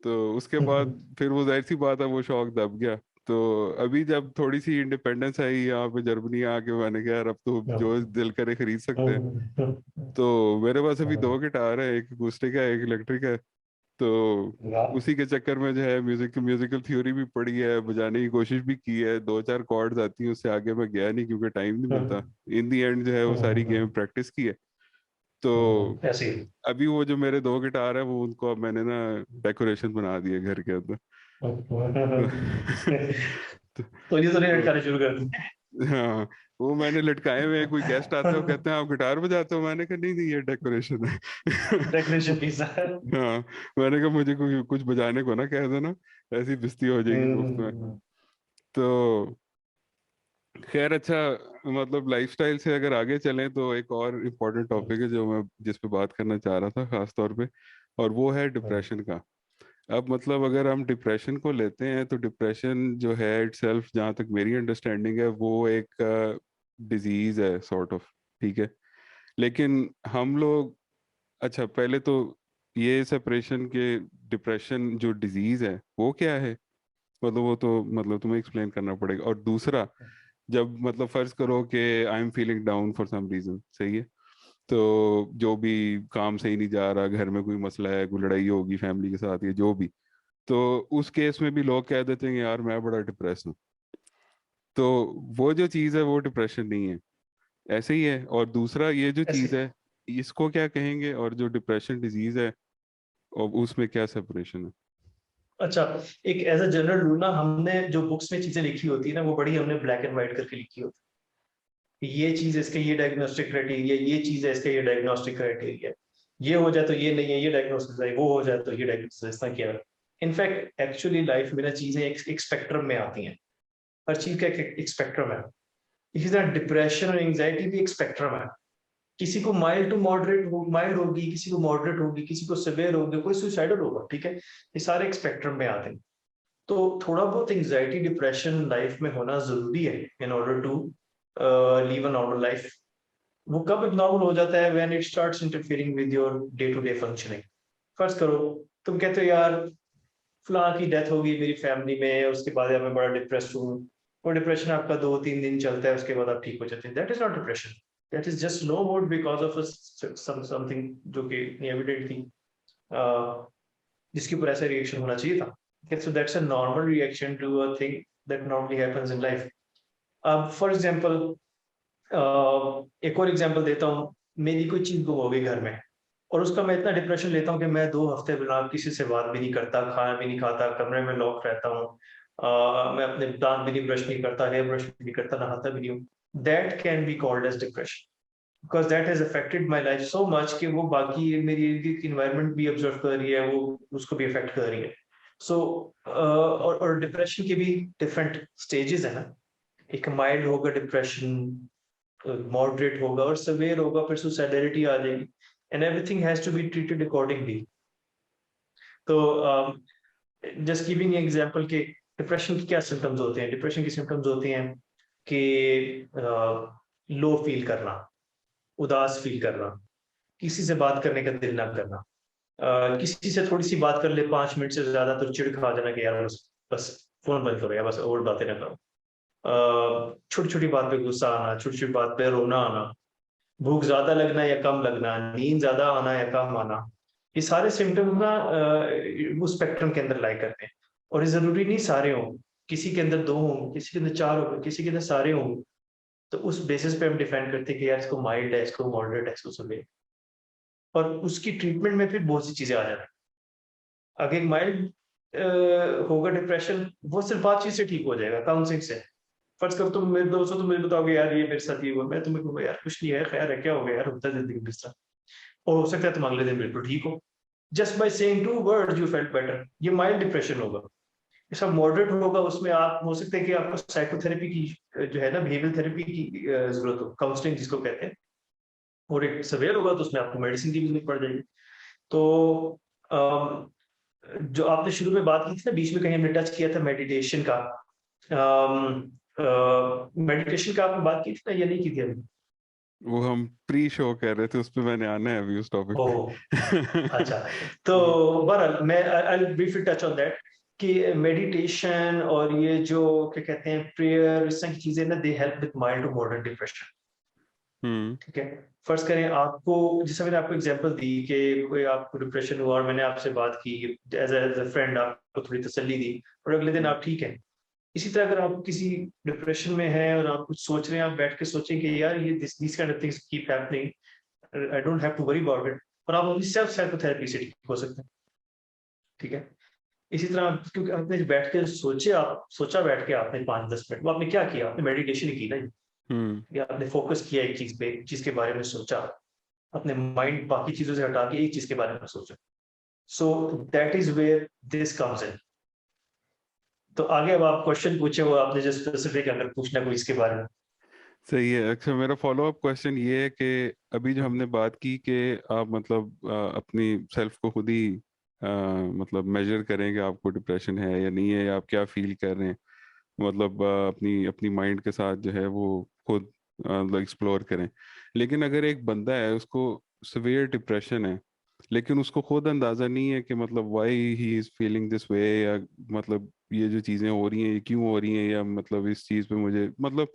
तो उसके बाद फिर वो जाहिर सी बात है वो शौक दब गया। तो अभी जब थोड़ी सी इंडिपेंडेंस आई यहाँ पे जर्मनी आके, मैंने कहा यार अब तो जो दिल करे खरीद सकते हैं। तो मेरे पास अभी 2 गिटार है, एक अकूस्टिक है एक इलेक्ट्रिक है। तो उसी के चक्कर में जो है म्यूजिकल थ्योरी भी पढ़ी है, बजाने की कोशिश भी की है, 2-4 कॉर्ड्स आती हैं, उससे आगे मैं गया नहीं क्योंकि टाइम नहीं मिलता। इन दी एंड जो है वो सारी गेम प्रैक्टिस की है। तो ऐसे ही। अभी वो जो मेरे 2 गिटार है वो उनको अब मैंने ना डेकोरेशन बना दी है घर के अंदर। तो, तो ये तो नहीं तो लटकाने शुरू कर दी। हाँ, वो मैंने लटकाए हुए हैं। कोई गेस्ट आता है वो कहते हैं आप गिटार बजाते हो, मैंने कहा नहीं नहीं ये डेकोरेशन है। डेकोरेशन पीस है। हाँ, मैंने कहा मुझे कुछ बजाने को ना कह देना, ऐसी बेइज्जती हो जाएगी मुफ्त में। हम्म। तो खैर अच्छा, मतलब लाइफस्टाइल से अगर आगे चलें तो एक और इम्पोर्टेंट टॉपिक है जो मैं जिस पे बात करना चाह रहा था खास तौर पे, और वो है डिप्रेशन का। अब मतलब अगर हम डिप्रेशन को लेते हैं तो डिप्रेशन जो है इटसेल्फ, जहाँ तक मेरी अंडरस्टैंडिंग है, वो एक डिजीज है सॉर्ट ऑफ। ठीक है, लेकिन हम लोग, अच्छा पहले तो ये सेपरेशन के डिप्रेशन जो डिजीज है वो क्या है, मतलब वो तो मतलब तुम्हें एक्सप्लेन करना पड़ेगा। और दूसरा, जब मतलब फर्ज करो कि I am feeling down for some reason, सही है, तो जो भी काम सही नहीं जा रहा, घर में कोई मसला है, कोई लड़ाई होगी फैमिली के साथ या जो भी, तो उस केस में भी लोग कह देते हैं कि यार मैं बड़ा डिप्रेस हूँ। तो वो जो चीज़ है वो डिप्रेशन नहीं है, ऐसे ही है। और दूसरा ये जो ऐसे चीज़ है इसको क्या कहेंगे, और जो डिप्रेशन डिजीज है और उसमें क्या सेपरेशन है। अच्छा, एक एज अ जनरल रूल ना, हमने जो बुक्स में चीजें लिखी होती है ना वो बड़ी हमने ब्लैक एंड व्हाइट करके लिखी होती है। ये चीज इसका ये डायग्नोस्टिक क्राइटेरिया, ये चीज है इसका ये डायग्नोस्टिक क्राइटेरिया, ये हो जाए तो ये नहीं है, ये डायग्नोसिस है, वो हो जाए तो ये डायग्नोसिस, ऐसा किया। इनफैक्ट एक्चुअली लाइफ में ना चीजें एक स्पेक्ट्रम में आती हैं। हर चीज का एक स्पेक्ट्रम है। इसी तरह डिप्रेशन और एंजाइटी भी एक स्पेक्ट्रम है। किसी को माइल्ड टू मॉडरेट माइल्ड होगी, किसी को मॉडरेट होगी, किसी को सिवियर होगी, कोई सुसाइडल होगा, ठीक है। ये सारे एक स्पेक्ट्रम में आते हैं। तो थोड़ा बहुत एंजाइटी डिप्रेशन लाइफ में होना जरूरी है in order to live a normal life. वो कब नॉर्मल हो जाता है, when it starts interfering with your day to day functioning. फर्ज करो तुम कहते हो यार फलां की डेथ होगी मेरी फैमिली में, उसके बाद यार मैं बड़ा डिप्रेस्ड हूँ। वो डिप्रेशन आपका 2-3 दिन चलता है, उसके बाद आप ठीक हो जाते हैं। That is not depression, that is just low mood because of something जो कि एविडेंट थी, जिसके ऊपर ऐसा रिएक्शन होना चाहिए था। Okay, so that's a normal reaction to a thing that normally happens in life. अब फॉर एग्जाम्पल एक और एग्जाम्पल देता हूँ। मेरी कोई चीज गुम हो गई घर में, और उसका मैं इतना डिप्रेशन लेता हूँ कि मैं 2 हफ्ते बिना किसी से बात भी नहीं करता, खाना भी नहीं खाता, कमरे में लॉक रहता हूँ। मैं अपने दांत भी नहीं ब्रश नहीं करता, हेयर ब्रश भी नहीं करता, नहाता भी नहीं हूँ। That can be called as depression, because that has affected my life so much कि वो बाकी मेरी इन्वायरमेंट भी ऑब्जर्व कर रही है, वो उसको भी अफेक्ट कर रही है। सो और डिप्रेशन के भी डिफरेंट स्टेजेस है ना। एक माइल्ड होगा डिप्रेशन, मॉडरेट होगा और सवेयर होगा, फिर सुसाइडिलिटी आ जाएगी। And everything has to be treated accordingly. तो जस्ट गिविंग एग्जांपल के डिप्रेशन की क्या सिम्टम्स होते हैं। डिप्रेशन की सिम्टम्स होते हैं कि लो फील करना, उदास फील करना, किसी से बात करने का दिल ना करना, किसी से थोड़ी सी बात कर ले 5 मिनट से ज्यादा तो चिढ़ खा जाना कि यार बस बस फोन बंद करो या बस और बातें ना करो। छोटी छोटी बात पे गुस्सा आना, छोटी छोटी बात पे रोना आना, भूख ज्यादा लगना या कम लगना, नींद ज्यादा आना या कम आना, ये सारे सिम्टम्स ना उस स्पेक्ट्रम के अंदर लाई करते हैं। और ये जरूरी नहीं सारे हों, किसी के अंदर 2 हों, किसी के अंदर 4 हों, किसी के अंदर सारे हों। तो उस बेसिस पे हम डिफाइन करते हैं कि यार इसको माइल्ड है, इसको मॉडरेट है, इसको सिवियर। और उसकी ट्रीटमेंट में फिर बहुत सी चीजें आ जाती हैं। अगर एक माइल्ड होगा डिप्रेशन, वो सिर्फ बातचीत से ठीक हो जाएगा, काउंसलिंग से। फर्ज कर तुम मेरे दोस्तों, तुम मुझे बताओगे यार ये मेरे साथ ये हुआ, मैं तुम्हें कहूंगा यार कुछ नहीं है, खैर है, क्या हो गया यार, होता है जिंदगी में इस तरह। और हो सकता है तुम अगले दिन बिल्कुल ठीक हो, just by saying 2 words you felt better. ये माइल्ड डिप्रेशन होगा। इसका मॉडरेट होगा, उसमें आप हो सकते हैं कि आपको साइकोथेरेपी की जो है ना, बिहेवियर थेरेपी की जरूरत हो, काउंसलिंग जिसको कहते हैं। और एक सवेयर होगा तो उसमें आपको मेडिसिन की भी जरूरत पड़ जाएगी। तो अम, जो आपने शुरू में बात की थी ना, बीच में कहीं हमने टच किया था मेडिटेशन का। मेडिटेशन का आपने बात की थी ना, या नहीं की थी अभी? वो हम प्री शो कह रहे थे, उस पे मैंने आना है अभी उस टॉपिक ओह, पे। अच्छा। तो बहरहाल मैं आई ब्रीफली टच ऑन दैट कि मेडिटेशन और ये जो क्या कहते हैं प्रेयर, इस तरह की चीजें ना, they help with mild to moderate depression. Hmm. ठीक है। फर्स्ट करें आपको, जैसे मैंने आपको एग्जांपल दी कि कोई आपको डिप्रेशन हुआ और मैंने आपसे बात की एज ए फ्रेंड, आपको थोड़ी तसल्ली दी, और अगले दिन आप ठीक है। इसी तरह अगर आप किसी डिप्रेशन में हैं और आप कुछ सोच रहे हैं, आप बैठ के सोचें कि यार ये this kind of things keep happening, I don't have to worry about it, और आप अपनी सेल्फ साइकोथेरेपी से ठीक हो सकते हैं। ठीक है। इसी तरह क्योंकि आपने बैठ के सोचे, आप सोचा बैठ के आपने 5-10 मिनट, वो आपने क्या किया, आपने मेडिटेशन ही की ना। हम्म। या आपने फोकस किया एक चीज पे, एक चीज के बारे में सोचा, अपने माइंड बाकी चीजों से हटा के एक चीज के बारे में सोचा। So that is where this comes in. तो आगे अब आप क्वेश्चन पूछे, वो आपने जो स्पेसिफिक अगर पूछना कोई इसके बारे में। सही है। अच्छा, मेरा फॉलो अप क्वेश्चन ये है कि अभी जो हमने बात की कि आप मतलब अपनी सेल्फ को खुद ही मतलब मेजर करें कि आपको डिप्रेशन है या नहीं है, या आप क्या फील कर रहे हैं, मतलब अपनी अपनी माइंड के साथ जो है वो खुद मतलब एक्सप्लोर करें। लेकिन अगर एक बंदा है, उसको सिवियर डिप्रेशन है, लेकिन उसको खुद अंदाजा नहीं है कि मतलब why he is feeling this way, या मतलब ये जो चीजें हो रही हैं ये क्यों हो रही हैं, या मतलब इस चीज पे मुझे मतलब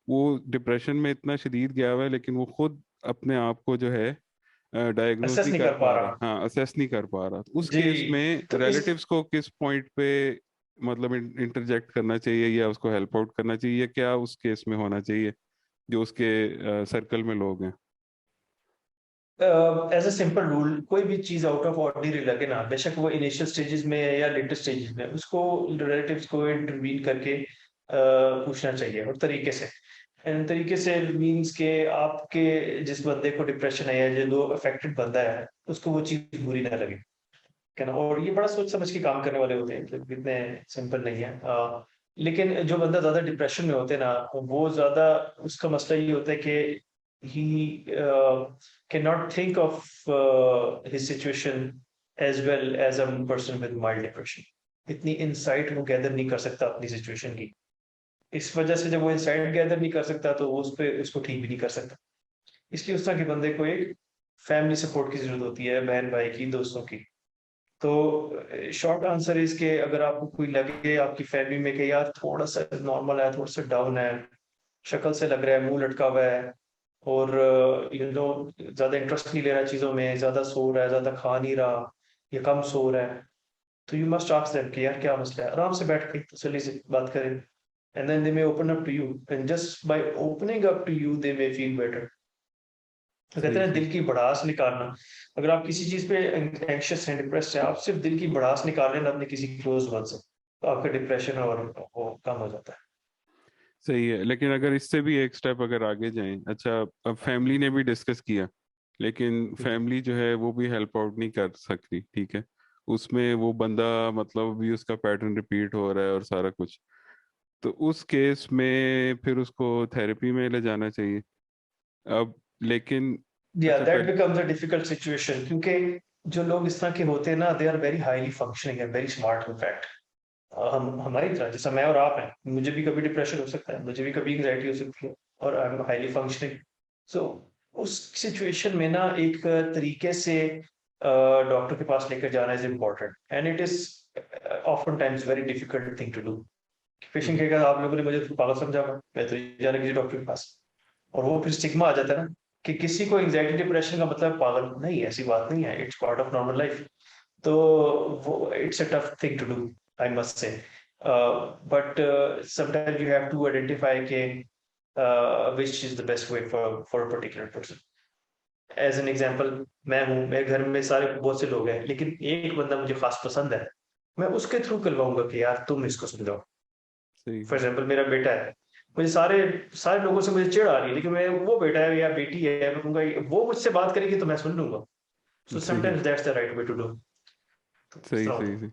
वो डिप्रेशन में इतना शदीद गया हुआ है, लेकिन वो खुद अपने आप को जो है डायग्नोज असेस नहीं नहीं कर कर पा पा रहा, रहा। हाँ असेस नहीं कर पा रहा। तो उस जी। केस में तो इस रिलेटिव्स को किस पॉइंट पे मतलब इंटरजेक्ट करना चाहिए, या उसको हेल्प आउट करना चाहिए, या क्या उस केस में होना चाहिए जो उसके सर्कल में लोग हैं? एज अ सिंपल रूल, कोई भी चीज आउट ऑफ ऑर्डिनरी लगे ना, बेशक वो इनिशियल स्टेजेस में है या लेटेस्ट स्टेजेस में, उसको रिलेटिव्स को इंटरवीन करके पूछना चाहिए, और तरीके से। एंड तरीके से मींस के आपके जिस बंदे को डिप्रेशन है या जो अफेक्टेड बंदा है, उसको वो चीज बुरी ना लगे। क्या ना, और ये बड़ा सोच समझ के काम करने वाले होते हैं, मतलब इतने सिंपल नहीं है। लेकिन जो बंदा ज्यादा डिप्रेशन में होते हैं ना, वो ज्यादा, उसका मसला ये होता है कि he cannot think of his situation as well as a person with mild depression. इतनी इंसाइट वो गैदर नहीं कर सकता अपनी सिचुएशन की। इस वजह से जब वो इंसाइट गैदर नहीं कर सकता, तो वो उस पे उसको ठीक भी नहीं कर सकता। इसलिए उस तरह के बंदे को एक फैमिली सपोर्ट की जरूरत होती है, बहन भाई की, दोस्तों की। तो शॉर्ट आंसर इसके, अगर आपको कोई लगे आपकी फैमिली में कि यार थोड़ा सा नॉर्मल है, थोड़ा सा डाउन है, शक्ल से लग रहा है, मुंह लटका हुआ है, और ज्यादा इंटरेस्ट नहीं ले रहा चीजों में, ज्यादा सो रहा है, ज्यादा खा नहीं रहा, या कम सो रहा है, तो यू मस्ट आस्क देम कि यार क्या मसला है। आराम से बैठ के तसल्ली से बात करें, and then they may open up to you, and just by opening up to you they may feel better. तो कहते सही हैं सही। दिल की भड़ास निकालना। अगर आप किसी चीज पे एंग्शियस हैं, डिप्रेस्ड है, आप सिर्फ दिल की भड़ास निकाल रहे हैं अपने किसी क्लोज वन से, तो आपका डिप्रेशन और वो कम हो जाता है। सही है, लेकिन अगर इससे भी एक स्टेप अगर आगे जाएं, अच्छा अब फैमिली ने भी डिस्कस किया, लेकिन ठीक है। फैमिली जो है वो भी हेल्प आउट नहीं कर सकती, ठीक है, उसमें वो बंदा मतलब भी उसका पैटर्न रिपीट हो रहा है और सारा कुछ, तो उस केस में फिर उसको थेरेपी में ले जाना चाहिए अब। लेकिन या अच्छा दैट पहले। बिकम्स अ डिफिकल्ट सिचुएशन, क्योंकि जो लोग इस तरह के होते हैं ना, they are very highly functioning and very smart in fact. हम हमारी तरह, जैसा मैं और आप हैं, मुझे भी कभी डिप्रेशन हो सकता है, मुझे भी कभी एंग्जाइटी हो सकती है, और आई एम हाईली फंक्शनिंग। सो उस सिचुएशन में ना एक तरीके से डॉक्टर के पास लेकर जाना is important, and it is often times very difficult thing to do. Patient कहेगा आप लोगों ने मुझे तो पागल समझा हुआ, मैं तो नहीं जाना किसी डॉक्टर के पास। और वो फिर स्टिग्मा आ जाता है ना कि किसी को एंग्जाइटी डिप्रेशन का मतलब पागल नहीं, ऐसी बात नहीं है, it's part of normal life. तो वो it's a tough thing to do, I must say. But sometimes you have to identify के which is the best way for a particular person. As an example, मैं हूँ, मेरे घर में सारे बहुत से लोग हैं, लेकिन एक बंदा मुझे खास पसंद है, मैं उसके थ्रू करवाऊंगा कि यार तुम इसको समझाओ। सही फॉर एग्जाम्पल मेरा बेटा है, मुझे सारे सारे लोगों से मुझे चिढ़ आ रही है, लेकिन मैं वो बेटा है या बेटी है, मैं कहूंगा वो मुझसे बात करेगी तो मैं सुन लूंगा। सो सही sometimes that's the right way to do. इस सही तरह सही होता सही।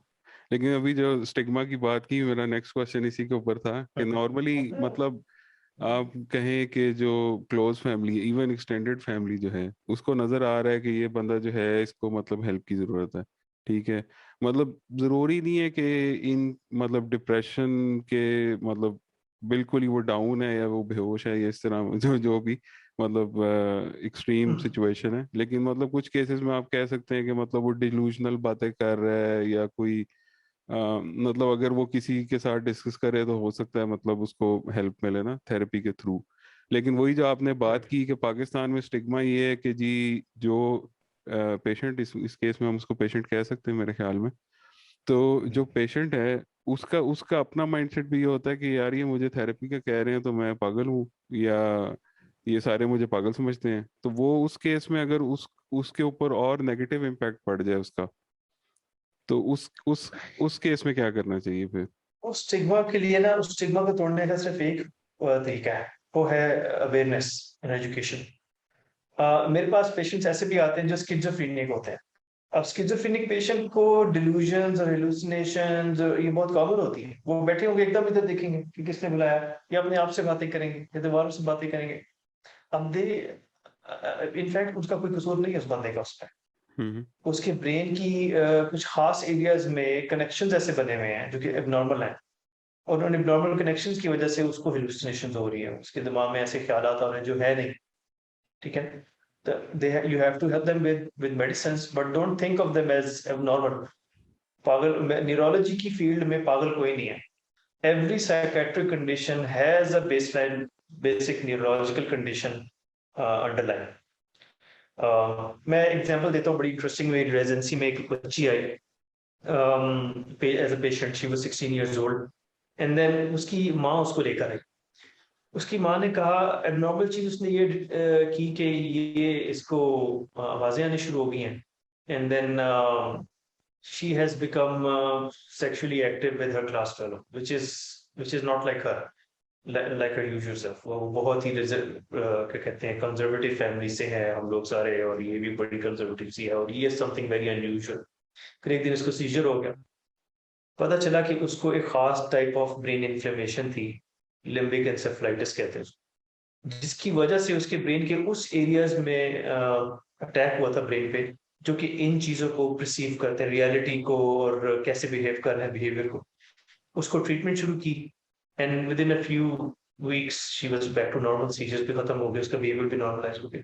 लेकिन अभी जो स्टिग्मा की बात की, मेरा नेक्स्ट क्वेश्चन इसी के ऊपर था कि नॉर्मली है। मतलब आप कहें कि जो close family, even extended family जो है, उसको नजर आ रहा है कि ये बंदा जो है इसको मतलब हेल्प की जरूरत है, ठीक है, मतलब जरूरी नहीं है कि इन मतलब डिप्रेशन के मतलब बिल्कुल ही वो डाउन है या वो बेहोश है या इस तरह जो जो भी मतलब एक्सट्रीम सिचुएशन है, लेकिन मतलब कुछ केसेस में आप कह सकते हैं कि मतलब वो डिलूजनल बातें कर रहा है या कोई मतलब अगर वो किसी के साथ डिस्कस करे तो हो सकता है मतलब उसको हेल्प मिले ना थेरेपी के थ्रू। लेकिन वही जो आपने बात की कि पाकिस्तान में स्टिग्मा ये है कि जी जो पेशेंट, इस केस में हम उसको पेशेंट कह सकते हैं मेरे ख्याल में, तो जो पेशेंट है उसका उसका अपना माइंडसेट भी ये होता है कि यार ये मुझे थेरेपी का कह रहे हैं तो मैं पागल हूँ, या ये सारे मुझे पागल समझते हैं, तो वो उस केस में अगर उसके ऊपर और नेगेटिव इम्पैक्ट पड़ जाए उसका, तो उस केस में क्या करना चाहिए फिर? उस स्टिग्मा के लिए ना, उस स्टिग्मा को तोड़ने का सिर्फ एक तरीका है, वो है अवेयरनेस एंड एजुकेशन। मेरे पास पेशेंट्स ऐसे भी आते हैं जो स्किज़ोफ्रेनिक होते हैं। अब स्किज़ोफ्रेनिक पेशेंट को डिल्यूजन्स और हेलुसिनेशंस ये बहुत कॉमन होती है। वो बैठे होंगे एकदम इधर देखेंगे कि किसने बुलाया, या अपने आप से बातें करेंगे या दीवारों से बातें करेंगे। अब दे इनफैक्ट उसका कोई कसूर नहीं है उस बंदे का उसमें। हम्म। उसके ब्रेन की कुछ खास एरियाज में कनेक्शंस ऐसे बने हुए हैं जो कि एबनॉर्मल हैं, और उन एबनॉर्मल कनेक्शंस की वजह से उसको हेलुसिनेशंस हो रही है, उसके दिमाग में ऐसे ख्यालात आ रहे हैं जो है नहीं। ठीक है, तो you have to help them with medicines, but don't think of them as abnormal. पागल, न्यूरोलॉजी की फील्ड में पागल कोई नहीं है। Every psychiatric condition has a baseline basic neurological condition underlying. मैं एग्जांपल देता हूँ, बड़ी इंटरेस्टिंग। मेरी रेजिडेंसी में एक बच्ची आई as a patient, she was 16 years old, and then उसकी माँ उसको लेकर आई। उसकी माँ ने कहा, एबनॉर्मल चीज उसने ये की कि ये इसको आवाजें आनी शुरू हो गई हैं, and then she has become sexually active with her class fellow, which is not like her, like her usual self। वो बहुत ही क्या कहते हैं, कंजर्वेटिव फैमिली से है हम लोग सारे, और ये भी बड़ी कंजर्वेटिव सी है, और ये समथिंग वेरी अनयूजुअल। फिर एक दिन इसको सीजर हो गया। पता चला कि उसको एक खास टाइप ऑफ ब्रेन इन्फ्लेमेशन थी, लिम्बिक एंसेफेलाइटिस कहते हैं, जिसकी वजह से उसके ब्रेन के उस एरियाज में अटैक हुआ था ब्रेन पे, जो कि इन चीजों को परसीव करते हैं, रियलिटी को और कैसे बिहेव करना है, बिहेवियर को। उसको ट्रीटमेंट शुरू की, and within a few weeks she was back to normal, seizures भी खत्म हो गए, उसका बिहेवियर भी नॉर्मलाइज हो गया।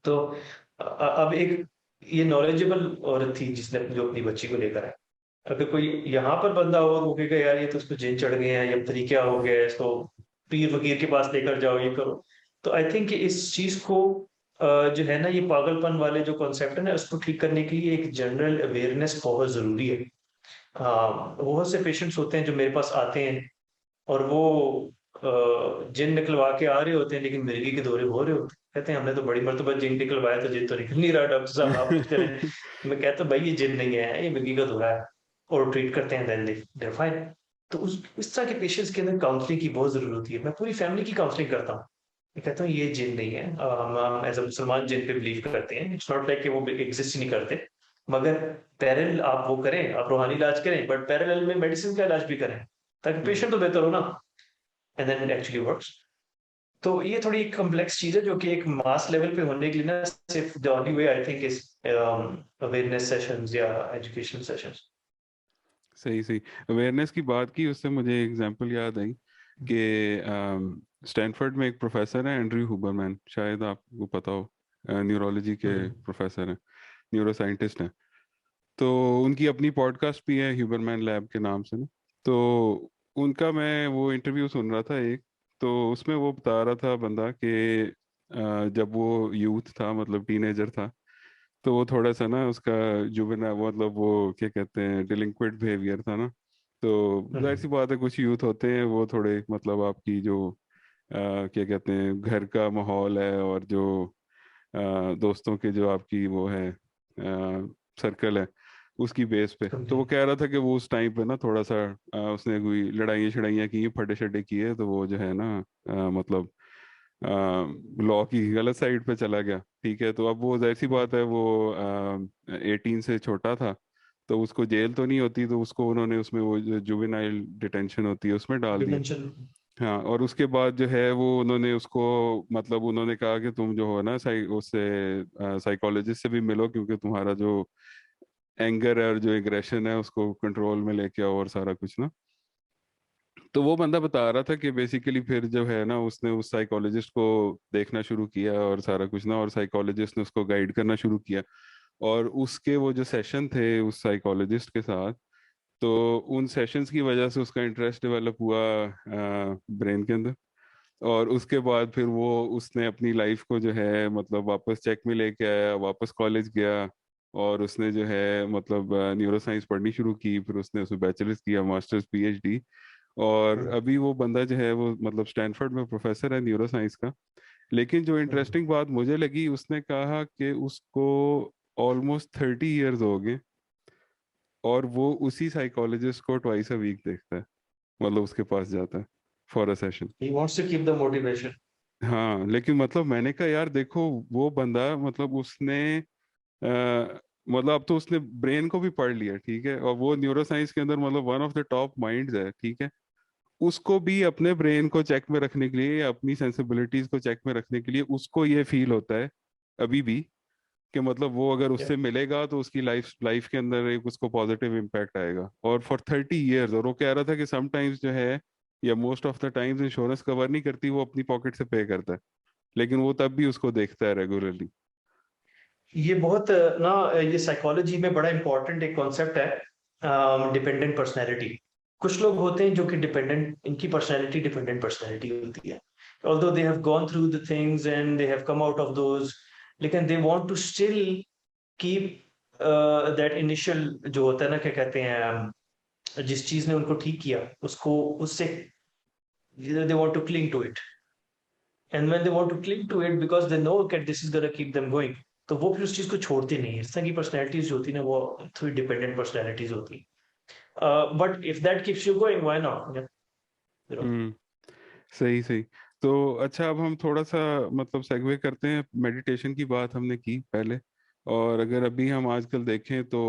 तो अब एक ये नॉलेजेबल औरत थी जिसने जो अपनी बच्ची को लेकर आए। अगर कोई यहाँ पर बंदा हो तो वो कहेगा यार ये तो उसको जिन चढ़ गए हैं, ये पता क्या हो गया है इसको, पीर फकीर के पास लेकर जाओ, ये करो। तो आई थिंक इस चीज को जो है ना, ये पागलपन वाले जो कॉन्सेप्ट है ना, उसको ठीक करने के लिए एक जनरल अवेयरनेस बहुत जरूरी है। बहुत से पेशेंट्स होते हैं जो मेरे पास आते हैं, और वो जिन निकलवा के आ रहे होते हैं, लेकिन मिर्गी के दौरे हो रहे होते हैं। कहते हैं हमने तो बड़ी मर्तबा जिन निकलवाया तो जिन तो निकल नहीं रहा, डॉक्टर साहब आप कुछ करें। मैं कहता हूँ भाई ये जिन नहीं है, ये मिर्गी का दौरा है, और ट्रीट करते हैं, देन दे फाइन। तो उस इस तरह के पेशेंट्स के अंदर काउंसलिंग की बहुत जरूरत होती है। मैं पूरी फैमिली की काउंसलिंग करता हूँ। मैं कहता हूँ ये जिन नहीं है, हम एज अ मुसलमान जिन पे बिलीव करते हैं, इट्स नॉट लाइक कि वो एग्जिस्ट ही नहीं करते, मगर पैरेलल आप वो करें, आप रूहानी इलाज करें, बट पैरेलल में मेडिसिन का इलाज भी करें, ताकि पेशेंट तो बेहतर हो ना, and then it actually works. तो ये थोड़ी कॉम्प्लेक्स चीज है जो कि एक मास लेवल पे होने के लिए ना, सिर्फ the only way I think is awareness sessions या एजुकेशन सेशंस। सही सही। अवेयरनेस की बात की, उससे मुझे एग्जांपल याद आई कि स्टैनफोर्ड में एक प्रोफेसर है एंड्रयू हुबरमैन, शायद आपको पता हो, न्यूरोलॉजी के प्रोफेसर हैं, न्यूरो साइंटिस्ट हैं। तो उनकी अपनी पॉडकास्ट भी है ह्यूबरमैन लैब के नाम से ना। तो उनका मैं वो इंटरव्यू सुन रहा था एक, तो उसमें वो बता रहा था बंदा कि जब वो यूथ था, मतलब टीनेजर था, तो वो थोड़ा सा ना उसका जुबेना, मतलब वो क्या कहते हैं, डिलिंक्वेंट बिहेवियर था ना। तो जाहिर सी बात है, कुछ यूथ होते हैं वो थोड़े, मतलब आपकी जो क्या कहते हैं, घर का माहौल है और जो दोस्तों के जो आपकी वो है सर्कल है, उसकी बेस पे। तो वो कह रहा था कि वो उस टाइम पे ना थोड़ा सा उसने कोई लड़ाइयाँ शड़ाइयाँ की, फटे शटे किए, तो वो जो है ना मतलब लॉ की गलत साइड पे चला गया। ठीक है, तो अब वो जाहिर सी बात है, वो 18 से छोटा था, तो उसको जेल तो नहीं होती, तो उसको उन्होंने उसमें वो जो जुवेनाइल डिटेंशन होती है उसमें डाल दिया। डिमेंशन। हाँ, और उसके बाद जो है वो उन्होंने उसको, मतलब उन्होंने कहा कि तुम जो हो ना उससे साइकोलॉजिस्ट से भी मिलो, क्योंकि तुम्हारा जो एंगर है और जो एग्रेशन है उसको कंट्रोल में लेके आओ और सारा कुछ ना। तो वो बंदा बता रहा था कि बेसिकली फिर जो है ना, उसने उस साइकोलॉजिस्ट को देखना शुरू किया और सारा कुछ ना, और साइकोलॉजिस्ट ने उसको गाइड करना शुरू किया। और उसके वो जो सेशन थे उस साइकोलॉजिस्ट के साथ, तो उन सेशंस की वजह से उसका इंटरेस्ट डेवलप हुआ ब्रेन के अंदर। और उसके बाद फिर वो उसने अपनी लाइफ को जो है मतलब वापस चेक में लेके आया, वापस कॉलेज गया, और उसने जो है मतलब न्यूरो साइंस पढ़नी शुरू की, फिर उसने उसमें बैचलर्स किया, मास्टर्स, पीएचडी। और अभी वो बंदा जो है वो मतलब स्टैनफोर्ड में प्रोफेसर है न्यूरो साइंस का। लेकिन जो इंटरेस्टिंग बात मुझे लगी, उसने कहा कि उसको ऑलमोस्ट 30 ईयर्स हो गए, और वो उसी साइकोलॉजिस्ट को ट्वाइस अ वीक देखता है, मतलब उसके पास जाता है for a session. He wants to keep the motivation. हाँ, लेकिन मतलब मैंने कहा यार देखो, वो बंदा मतलब उसने मतलब अब तो उसने ब्रेन को भी पढ़ लिया, ठीक है, और वो न्यूरो साइंस के अंदर मतलब one of the top minds है, ठीक है। उसको भी अपने ब्रेन को चेक में रखने के लिए, अपनी सेंसिबिलिटीज को चेक में रखने के लिए, उसको ये फील होता है अभी भी कि मतलब वो अगर उससे मिलेगा तो उसकी लाइफ लाइफ के अंदर एक उसको पॉजिटिव इम्पैक्ट आएगा। और फॉर 30 ईयर्स, और वो कह रहा था कि समटाइम्स जो है, या most of the times insurance cover नहीं करती, वो अपनी पॉकेट से पे करता है, लेकिन वो तब भी उसको देखता है रेगुलरली। ये बहुत ना, ये साइकोलॉजी में बड़ा इंपॉर्टेंट एक कॉन्सेप्ट है, डिपेंडेंट पर्सनैलिटी। कुछ लोग होते हैं जो कि डिपेंडेंट, इनकी पर्सनैलिटी डिपेंडेंट पर्सनैलिटी होती है, although they have gone through the things and they have come out of those, लेकिन they want to still keep that initial जो होता है ना, क्या कहते हैं, जिस चीज ने उनको ठीक किया उसको, उससे they want to cling to it, and when they want to cling to it because they know that this is gonna keep them going, तो वो फिर उस चीज को छोड़ते नहीं है। इस तरह की पर्सनैलिटीज जो होती है ना, वो थोड़ी डिपेंडेंट पर्सनैलिटीज होती है, but if that keeps you going, why not, you know. Hmm. सही सही। तो अच्छा, अब हम थोड़ा सा मतलब सेगवे करते हैं, मेडिटेशन की बात हमने की पहले, और अगर अभी हम आजकल देखें तो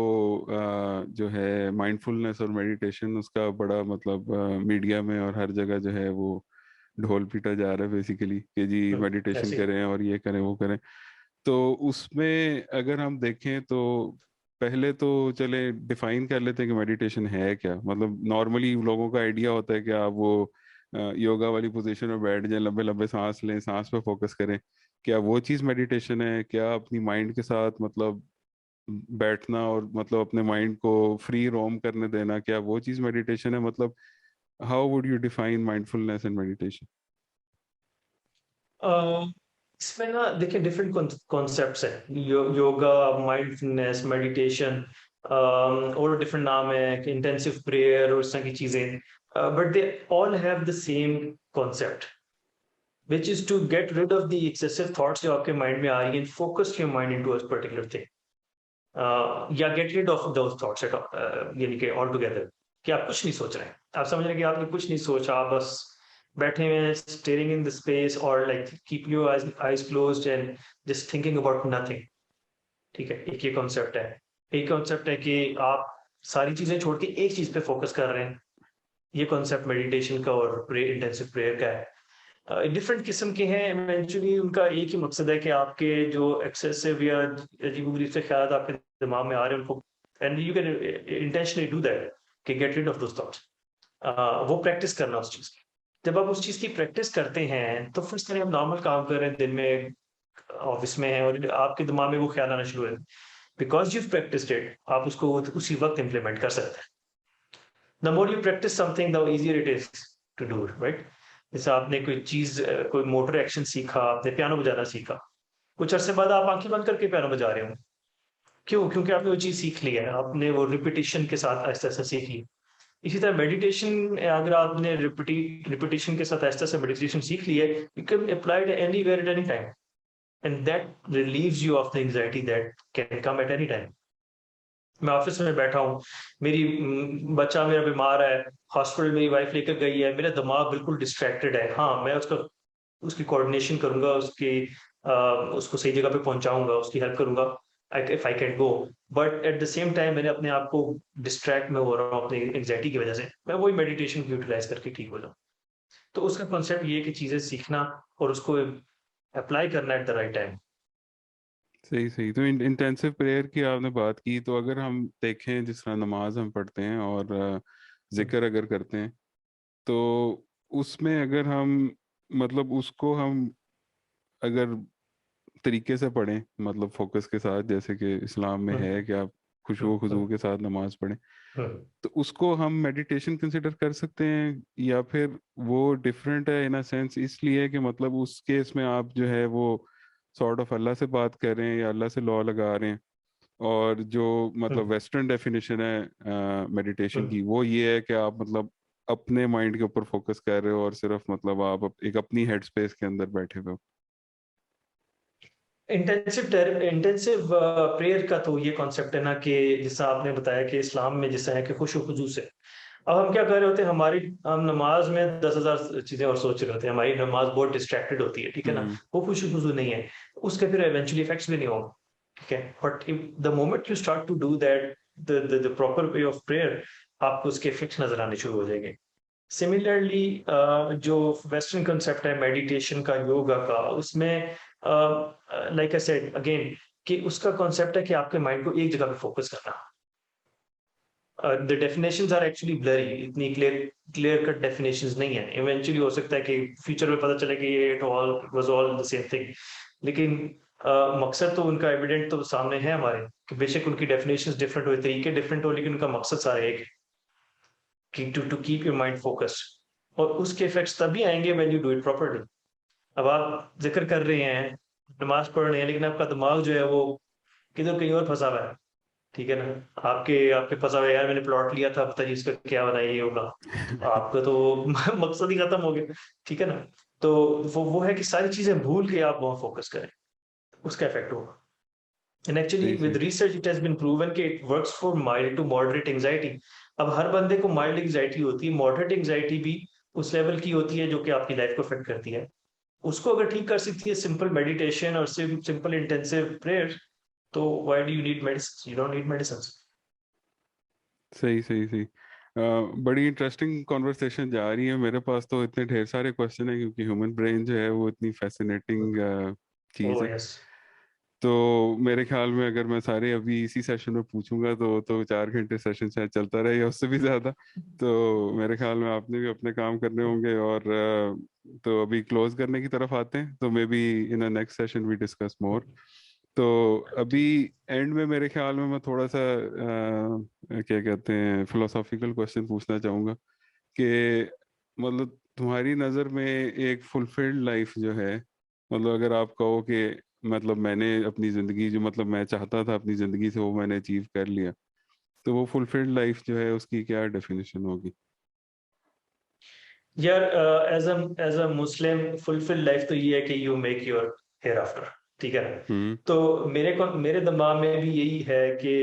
जो है माइंडफुलनेस और मेडिटेशन, उसका बड़ा मतलब मीडिया में और हर जगह जो है वो ढोल पीटा जा रहा है बेसिकली, कि जी मेडिटेशन ऐसे करें और ये करें वो करें। तो उसमें अगर हम देखें तो पहले तो चले डिफाइन कर लेते हैं कि मेडिटेशन है क्या। मतलब नॉर्मली लोगों का आइडिया होता है कि आप वो योगा वाली पोजीशन में बैठ जाएं, लंबे लंबे सांस लें, सांस पे फोकस करें। क्या वो चीज़ मेडिटेशन है? क्या अपनी माइंड के साथ मतलब बैठना और मतलब अपने माइंड को फ्री रोम करने देना, क्या वो चीज़ मेडिटेशन है? मतलब how would you define mindfulness and meditation? इसमें ना देखिए, डिफरेंट कॉन्सेप्ट्स हैं, योगा, माइंडफुलनेस, मेडिटेशन, और डिफरेंट नाम है, इंटेंसिव प्रेयर और इस तरह की चीजें, but they all have the same concept, which is to get rid of the excessive thoughts जो आपके माइंड में आ रही हैं, focus your mind into a particular thing, या get rid of those thoughts at all, यानी कि all together, कि आप कुछ नहीं सोच रहे हैं, आप समझ रहे हैं कि आपने कुछ नहीं सोचा, आप बस बैठे हुए हैं, staring in the space, or like keep your eyes closed and just thinking about nothing। ठीक है, एक ये कॉन्सेप्ट है। एक कॉन्सेप्ट है कि आप सारी चीजें छोड़ के एक चीज पे फोकस कर रहे हैं, ये कॉन्सेप्ट मेडिटेशन का और इंटेंसिव प्रेयर का है। डिफरेंट किस्म के हैं, इवेंचुअली उनका एक ही मकसद है कि आपके जो एक्सेसिव या अजीब से ख्याल आपके दिमाग में आ रहे हैं उनको, and you can intentionally do that, कि get rid of those thoughts, वो प्रैक्टिस करना उस चीज की। जब आप उस चीज की प्रैक्टिस करते हैं तो फर्स्ट करें, आप नॉर्मल काम कर रहे हैं दिन में, ऑफिस में है, और आपके दिमाग में वो ख्याल आना शुरू है, बिकॉज यू प्रैक्टिस्ड इट, आप उसको उसी वक्त इम्प्लीमेंट कर सकते हैं। The more you practice something, the easier it is to do, right? जैसे आपने कोई चीज, कोई मोटर एक्शन सीखा, आपने पियानो बजाना सीखा, कुछ अरसे बाद आप आंखें बंद करके पियानो बजा रहे हो। क्यों? क्योंकि आपने वो चीज सीख ली है, आपने वो रिपीटिशन के साथ आहिस्ता आहिस्ता सीख ली। इसी तरह मेडिटेशन, अगर आपने रिपीटिशन के साथ आहिस्ता आहिस्ता मेडिटेशन सीख ली है, you can apply it anywhere at any time, and that relieves you of the anxiety that can come at any time. मैं ऑफिस में बैठा हूँ, मेरी बच्चा मेरा बीमार है, हॉस्पिटल मेरी वाइफ लेकर गई है, मेरा दिमाग बिल्कुल डिस्ट्रैक्टेड है। हाँ, मैं उसकी कोऑर्डिनेशन करूंगा, उसको सही जगह पे पहुंचाऊंगा, उसकी हेल्प करूंगा if I can go. But at the same time मैंने अपने आप को डिस्ट्रैक्ट में हो रहा हूँ अपनी एंग्जाइटी की वजह से, मैं वही मेडिटेशन को यूटिलाइज करके ठीक हो जाऊँ। तो उसका कॉन्सेप्ट ये है कि चीजें सीखना और उसको अप्लाई करना एट द राइट टाइम। सही सही। तो इंटेंसिव प्रेयर की आपने बात की, तो अगर हम देखें जिस तरह नमाज हम पढ़ते हैं और जिक्र अगर करते हैं, तो उसमें अगर हम मतलब उसको हम अगर तरीके से पढ़ें, मतलब फोकस के साथ, जैसे कि इस्लाम में है कि आप खुशू खुजू के साथ नमाज पढ़ें, तो उसको हम मेडिटेशन कंसिडर कर सकते हैं, या फिर वो डिफरेंट है इन अ सेंस इसलिए कि मतलब उस केस में आप जो है वो सॉर्ट ऑफ अल्लाह से बात कर रहे हैं या अल्लाह से लॉ लगा रहे हैं, और जो मतलब वेस्टर्न डेफिनेशन है मेडिटेशन की वो ये है कि आप मतलब अपने माइंड के ऊपर फोकस कर रहे हो और सिर्फ मतलब आप एक अपनी हेड स्पेस के अंदर बैठे हुए हो। इंटेंसिव प्रेयर का तो ये कॉन्सेप्ट है ना कि जैसा आपने बताया कि इस्लाम में जैसा है कि खुशू खुजू से, अब हम क्या कर रहे होते हैं, हम नमाज में 10,000 चीजें और सोच रहे होते हैं, हमारी नमाज बहुत डिस्ट्रैक्टेड होती है, ठीक है ना, हम्म। वो खुशू खुजू नहीं है, उसके फिर इवेंचुअली इफेक्ट्स भी नहीं होंगे, ठीक है। But the moment you start to do that, the proper way of prayer, आपको उसके इफेक्ट्स नजर आने शुरू हो जाएंगे। सिमिलरली जो वेस्टर्न कंसेप्ट है मेडिटेशन का, योगा का, उसमें लाइक आई सेड अगेन कि उसका कॉन्सेप्ट है कि आपके माइंड को एक जगह पे फोकस करना। The definitions are actually blurry, इतनी क्लियर कट डेफिनेशंस नहीं है। इवेंचुअली हो सकता है कि फ्यूचर में पता चले कि ये it all was all the same thing, लेकिन मकसद तो उनका एविडेंट तो सामने है हमारे, कि बेशक उनकी डेफिनेशंस डिफरेंट हो, तरीके डिफरेंट हो, लेकिन उनका मकसद सारे एक, कि to keep your mind focused. और उसके इफेक्ट्स तभी आएंगे when you do it properly. अब आप जिक्र कर रहे हैं, नमाज पढ़ रहे हैं, लेकिन आपका दिमाग जो है वो किधर कहीं और फंसा हुआ है, ठीक है ना, आपके आपके फंसा हुआ है, यार मैंने प्लॉट लिया था, पता नहीं इसका क्या बना, ये होगा, आपका तो मकसद ही खत्म हो गया, ठीक है ना। तो वो है कि सारी चीजें भूल के आप वहां फोकस करें, उसका इफेक्ट होगा। एंड एक्चुअली सही विद सही। Research it has been proven कि it works for mild to moderate anxiety. अब हर बंदे को माइल्ड एंजाइटी होती है, मॉडरेट एंजाइटी भी उस लेवल की होती है जो कि आपकी लाइफ को अफेक्ट करती है। उसको अगर ठीक कर सकती है सिंपल मेडिटेशन और सिंपल इंटेंसिव प्रेयर, तो why do you need medicine? You don't need medicine. सही सही सही। बड़ी इंटरेस्टिंग कॉन्वर्सेशन जा रही है। मेरे पास तो इतने ढेर सारे क्वेश्चन है, क्योंकि ह्यूमन ब्रेन जो है वो इतनी फैसिनेटिंग चीज़ ओह है। यस। तो मेरे ख्याल में अगर मैं सारे अभी इसी सेशन में पूछूंगा तो 4 घंटे सेशन शायद चलता रहे या उससे भी ज़्यादा। तो मेरे ख्याल में आपने भी अपने काम करने होंगे, और तो अभी क्लोज करने की तरफ आते हैं, तो maybe in a next session we discuss more. तो अभी एंड में मेरे ख्याल में मैं थोड़ा सा क्या कहते हैं फिलोसॉफिकल क्वेश्चन पूछना चाहूँगा कि मतलब तुम्हारी नज़र में एक फुलफिल्ड लाइफ जो है, मतलब अगर आप कहो कि मतलब मैंने अपनी ज़िंदगी जो मतलब मैं चाहता था अपनी ज़िंदगी से वो मैंने अचीव कर लिया, तो वो फुलफिल्ड लाइफ जो है उसकी क्या डेफिनेशन होगी? यार as a Muslim fulfil life तो ये है कि you make your hereafter, ठीक है ना। हम्म। तो मेरे दिमाग में भी यही है कि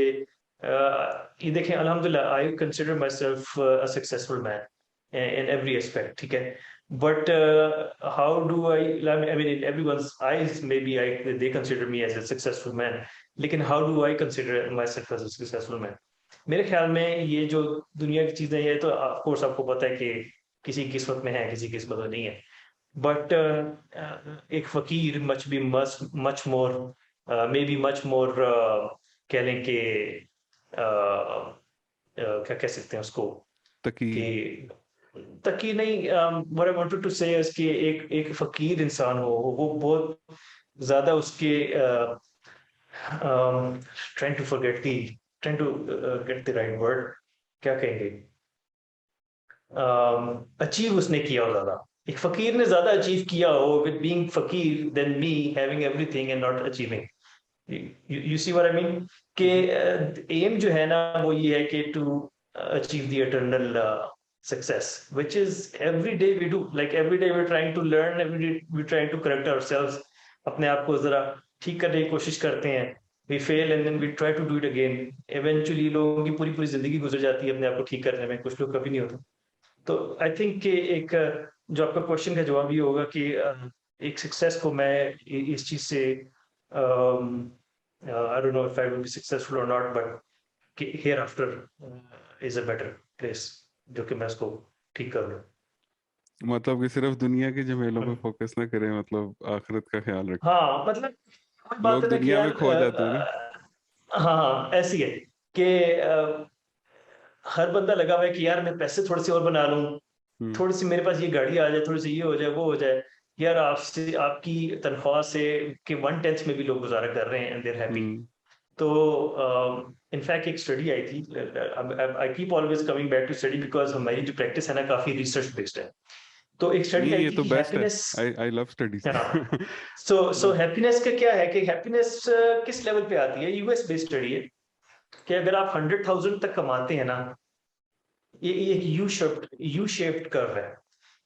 ये देखें, अल्हम्दुलिल्लाह I consider myself a successful man in every aspect, ठीक है। But how do I mean in everyone's eyes maybe I they consider me as a successful man, लेकिन how do I consider myself as a successful man? मेरे ख्याल में ये जो दुनिया की चीजें, ये तो ऑफ कोर्स आपको पता है कि किसी किस्मत में है, किसी किस्मत में नहीं है। बट एक फकीर much be much more, may be much more, कह लें कि क्या कह सकते हैं उसको, तकी। कि तकी नहीं, व्हाट आई वांटेड टू से कि एक एक फकीर इंसान हो, वो बहुत ज्यादा उसके trying to forget the trying to get the right word, क्या कहेंगे, अचीव उसने किया हो ज्यादा, एक फकीर ने ज्यादा अचीव किया हो विद बीइंग फकीर than me having everything and not achieving. You see what I mean, कि एम जो है ना वो ये है कि to achieve the eternal success, which is every day we do, like every day we're trying to learn, every day we're trying to correct ourselves, अपने आप को जरा ठीक करने की कोशिश करते हैं, we fail and then we try to do it again, eventually लोगों की पूरी पूरी जिंदगी गुजर जाती है अपने आप को ठीक करने में, कुछ लोग कभी नहीं होता। तो आई थिंक कि एक जो आपका क्वेश्चन का जवाब ये होगा कि एक सक्सेस को मैं इस चीज से I don't know if I will be successful और not, but hereafter is a better place जो कि मैं उसको ठीक कर लूँ। मतलब कि सिर्फ दुनिया के झमेलों पे फोकस ना करें, मतलब आखिरत का ख्याल रखें। हाँ मतलब कोई बात लोग है ना कि दुनिया यार में खो जाते हैं ना। हाँ ऐसी है कि हर बंदा लगा हुआ है कि यार मैं पैसे थोड़े से और बना लूं, हम्म। थोड़ी सी मेरे पास ये गाड़ी आ जाए, थोड़ी सी ये हो जाए वो हो जाए। यार आपसे आपकी तनख्वाह से के 1/10 में भी लोग गुजारा कर रहे हैं एंड देर हैप्पी। हम्म। तो इनफैक्ट एक स्टडी आई थी, I keep always coming back to study because हमारी जो प्रैक्टिस है ना काफी रिसर्च बेस्ड है। तो एक स्टडी नहीं, आई ये थी तो कि बेस्ट है। Happiness, I I love studies. हाँ, सो हैप्पीनेस का क्या है कि हैप्पीनेस किस लेवल पे आती है, यूएस बेस्ड स्टडी है कि अगर आप 100,000 तक कमाते हैं ना, ये एक यू शेप्ड कर्व है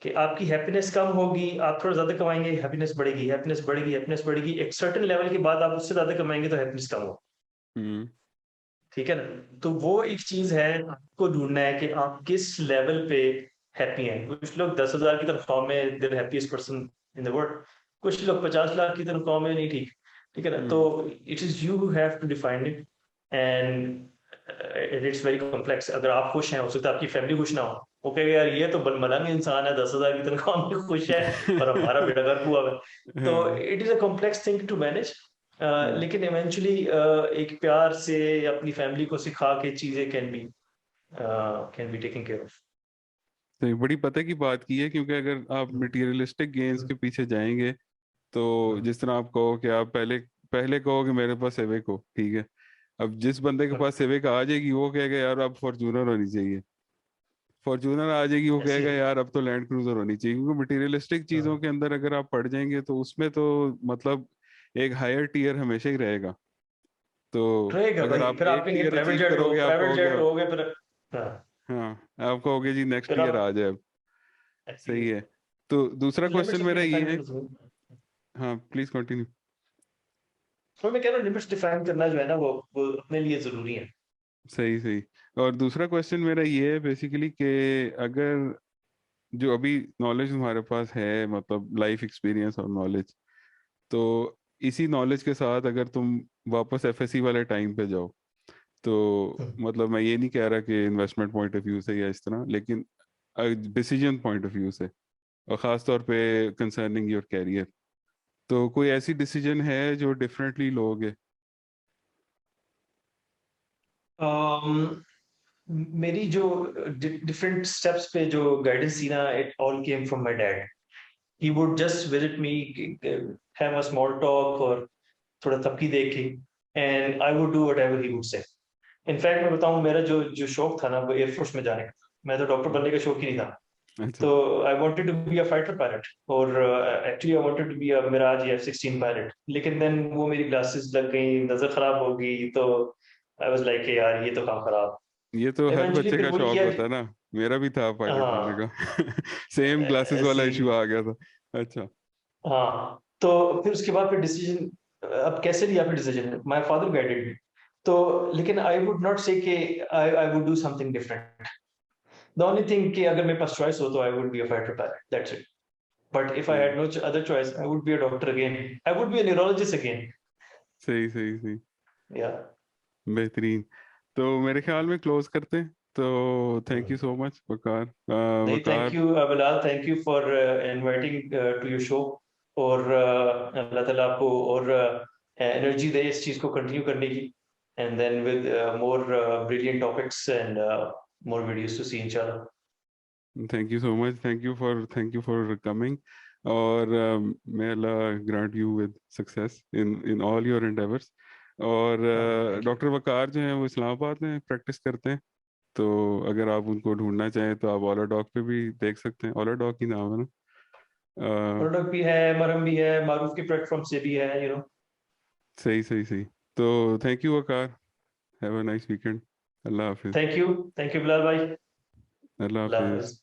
कि आपकी हैप्पीनेस कम होगी, आप थोड़ा ज्यादा कमाएंगे हैप्पीनेस बढ़ेगी, हैप्पीनेस बढ़ेगी, हैप्पीनेस बढ़ेगी, एक सर्टेन लेवल के बाद आप उससे ज्यादा कमाएंगे तो हैप्पीनेस कम हो। हम्म। ठीक है ना? तो वो एक चीज है, आपको ढूंढना है कि आप किस लेवल पे हैप्पी हैं। कुछ लोग 10,000 की तनख्वाह में there happiest person in the world, कुछ लोग 50 लाख की तनख्वाह में नहीं, ठीक ठीक है ना? तो hmm. It is you have to define it and it's very complex. अगर आप खुश हैं, हो सकता है आपकी फैमिली खुश ना हो, वो कहेगा यार ये तो मलंग इंसान है, 10,000 की तनख्वाह में खुश है और हमारा बेड़ा गर्क हुआ है। तो हाँ। It is a complex thing to manage. Hmm. लेकिन इवेंचुअली एक प्यार से अपनी फैमिली को सिखा के चीजें can be taken care of. तो ये बड़ी पते की बात की है, क्योंकि अगर आप मटेरियलिस्टिक गेन्स के पीछे जाएंगे तो जिस तरह आप कहो कि आप पहले पहले कहो कि मेरे पास सिविक हो, ठीक है। अब जिस बंदे के पास सिविक आ जाएगी वो कहेगा यार अब फॉर्च्यूनर होनी चाहिए। फॉर्च्यूनर आ जाएगी वो ऐसी कहेगा है। यार अब तो लैंड क्रूजर होनी चाहिए, क्योंकि मटेरियलिस्टिक चीजों के अंदर अगर आप पड़ जाएंगे तो उसमें तो मतलब एक हायर टीयर हमेशा ही रहेगा। तो रहेगा अगर भाई, आप फिर आप एक कहेंगे टीयर प्राइवेट अचीव जेट हो, करोगे आप प्राइवेट कहोगे जेट हो गए फिर। हाँ, हाँ, आप कहोगे जी नेक्स्ट फिर ईयर आप आ जाए अब। ऐसी सही है। है। तो दूसरा क्वेश्चन लिमिट्स अपनी मेरा ये डिफाइन है। करना। हाँ, प्लीज कंटिन्यू। तो मैं कह रहा हूँ लिमिट्स डिफाइन करना जो है ना वो अपने लिए जरूरी है। सही सही। और दूसरा क्वेश्चन मेरा ये है बेसिकली कि अगर जो अभी नॉलेज तुम्हारे पास है, मतलब लाइफ एक्सपीरियंस और नॉलेज, तो इसी नॉलेज के साथ अगर तुम वापस एफएससी वाले टाइम पे जाओ, तो मतलब मैं ये नहीं कह रहा कि इन्वेस्टमेंट पॉइंट ऑफ व्यू से या इस तरह, लेकिन डिसीजन पॉइंट ऑफ व्यू से, और ख़ास तौर पे कंसर्निंग योर कैरियर, तो कोई ऐसी डिसीजन है जो डिफरेंटली लोगे? um, मेरी जो डिफरेंट स्टेप्स पे जो गाइडेंस थी ना, it all came from my dad. He would just visit me, have a small talk और थोड़ा तबकी देखी, and I would do whatever he would say. In fact मैं बताऊं, मेरा जो जो शौक था ना वो एयरफोर्स में जाने का, मैं तो डॉक्टर बनने का शौक ही नहीं था। अच्छा। तो I wanted to be a fighter pilot, और actually I wanted to be a Mirage F-16 pilot, लेकिन देन वो मेरी ग्लासेस लग गई, नजर खराब हो गई, तो आई वाज लाइक यार ये तो काम खराब। ये तो हर इवेंचुअली बच्चे फिर का वही शौक किया। होता है ना। मेरा भी था पायलट बनने हाँ, का। सेम ग्लासेस वाला ऐसी। इशू आ गया था। अच्छा। हाँ, तो फिर उसके बाद फिर डिसीजन, अब कैसे लिया फिर decision, my father guided me. तो लेकिन आई वुड नॉट से कि I I would do something different. The only thing कि अगर मेरे पास चॉइस हो तो I would be a fighter pilot, that's it. But if I सही had no other choice I would be a doctor again, I would be a neurologist again. सही सही सही। या बेहतरीन। तो मेरे ख्याल में क्लोज करते हैं। तो thank you so much Waqar. नहीं, thank Waqar. You Bilal, thank you for inviting to your show. और अल्लाह ताला आपको और एनर्जी दे इस चीज को कंटिन्यू करने की, and then with more brilliant topics and more videos to see इंशाल्लाह। Thank you so much. Thank you for coming. और मे अल्लाह grant you with success in in all your endeavours. और thank you. Doctor Waqar जो हैं वो इस्लामाबाद में practice करते हैं। तो अगर आप उनको ढूंढना चाहें तो आप ओला डॉग पे भी देख सकते हैं। ओला डॉग ही नाम है ना? प्रोडक्ट भी है, मरम भी है, मारूफ के प्लेटफॉर्म से भी है, यू नो। सही सही सही। तो thank you Waqar, have a nice weekend. Allah Hafiz. Thank you Bilal भाई। अल्लाह अल्लाह हाफिज। हाफिज।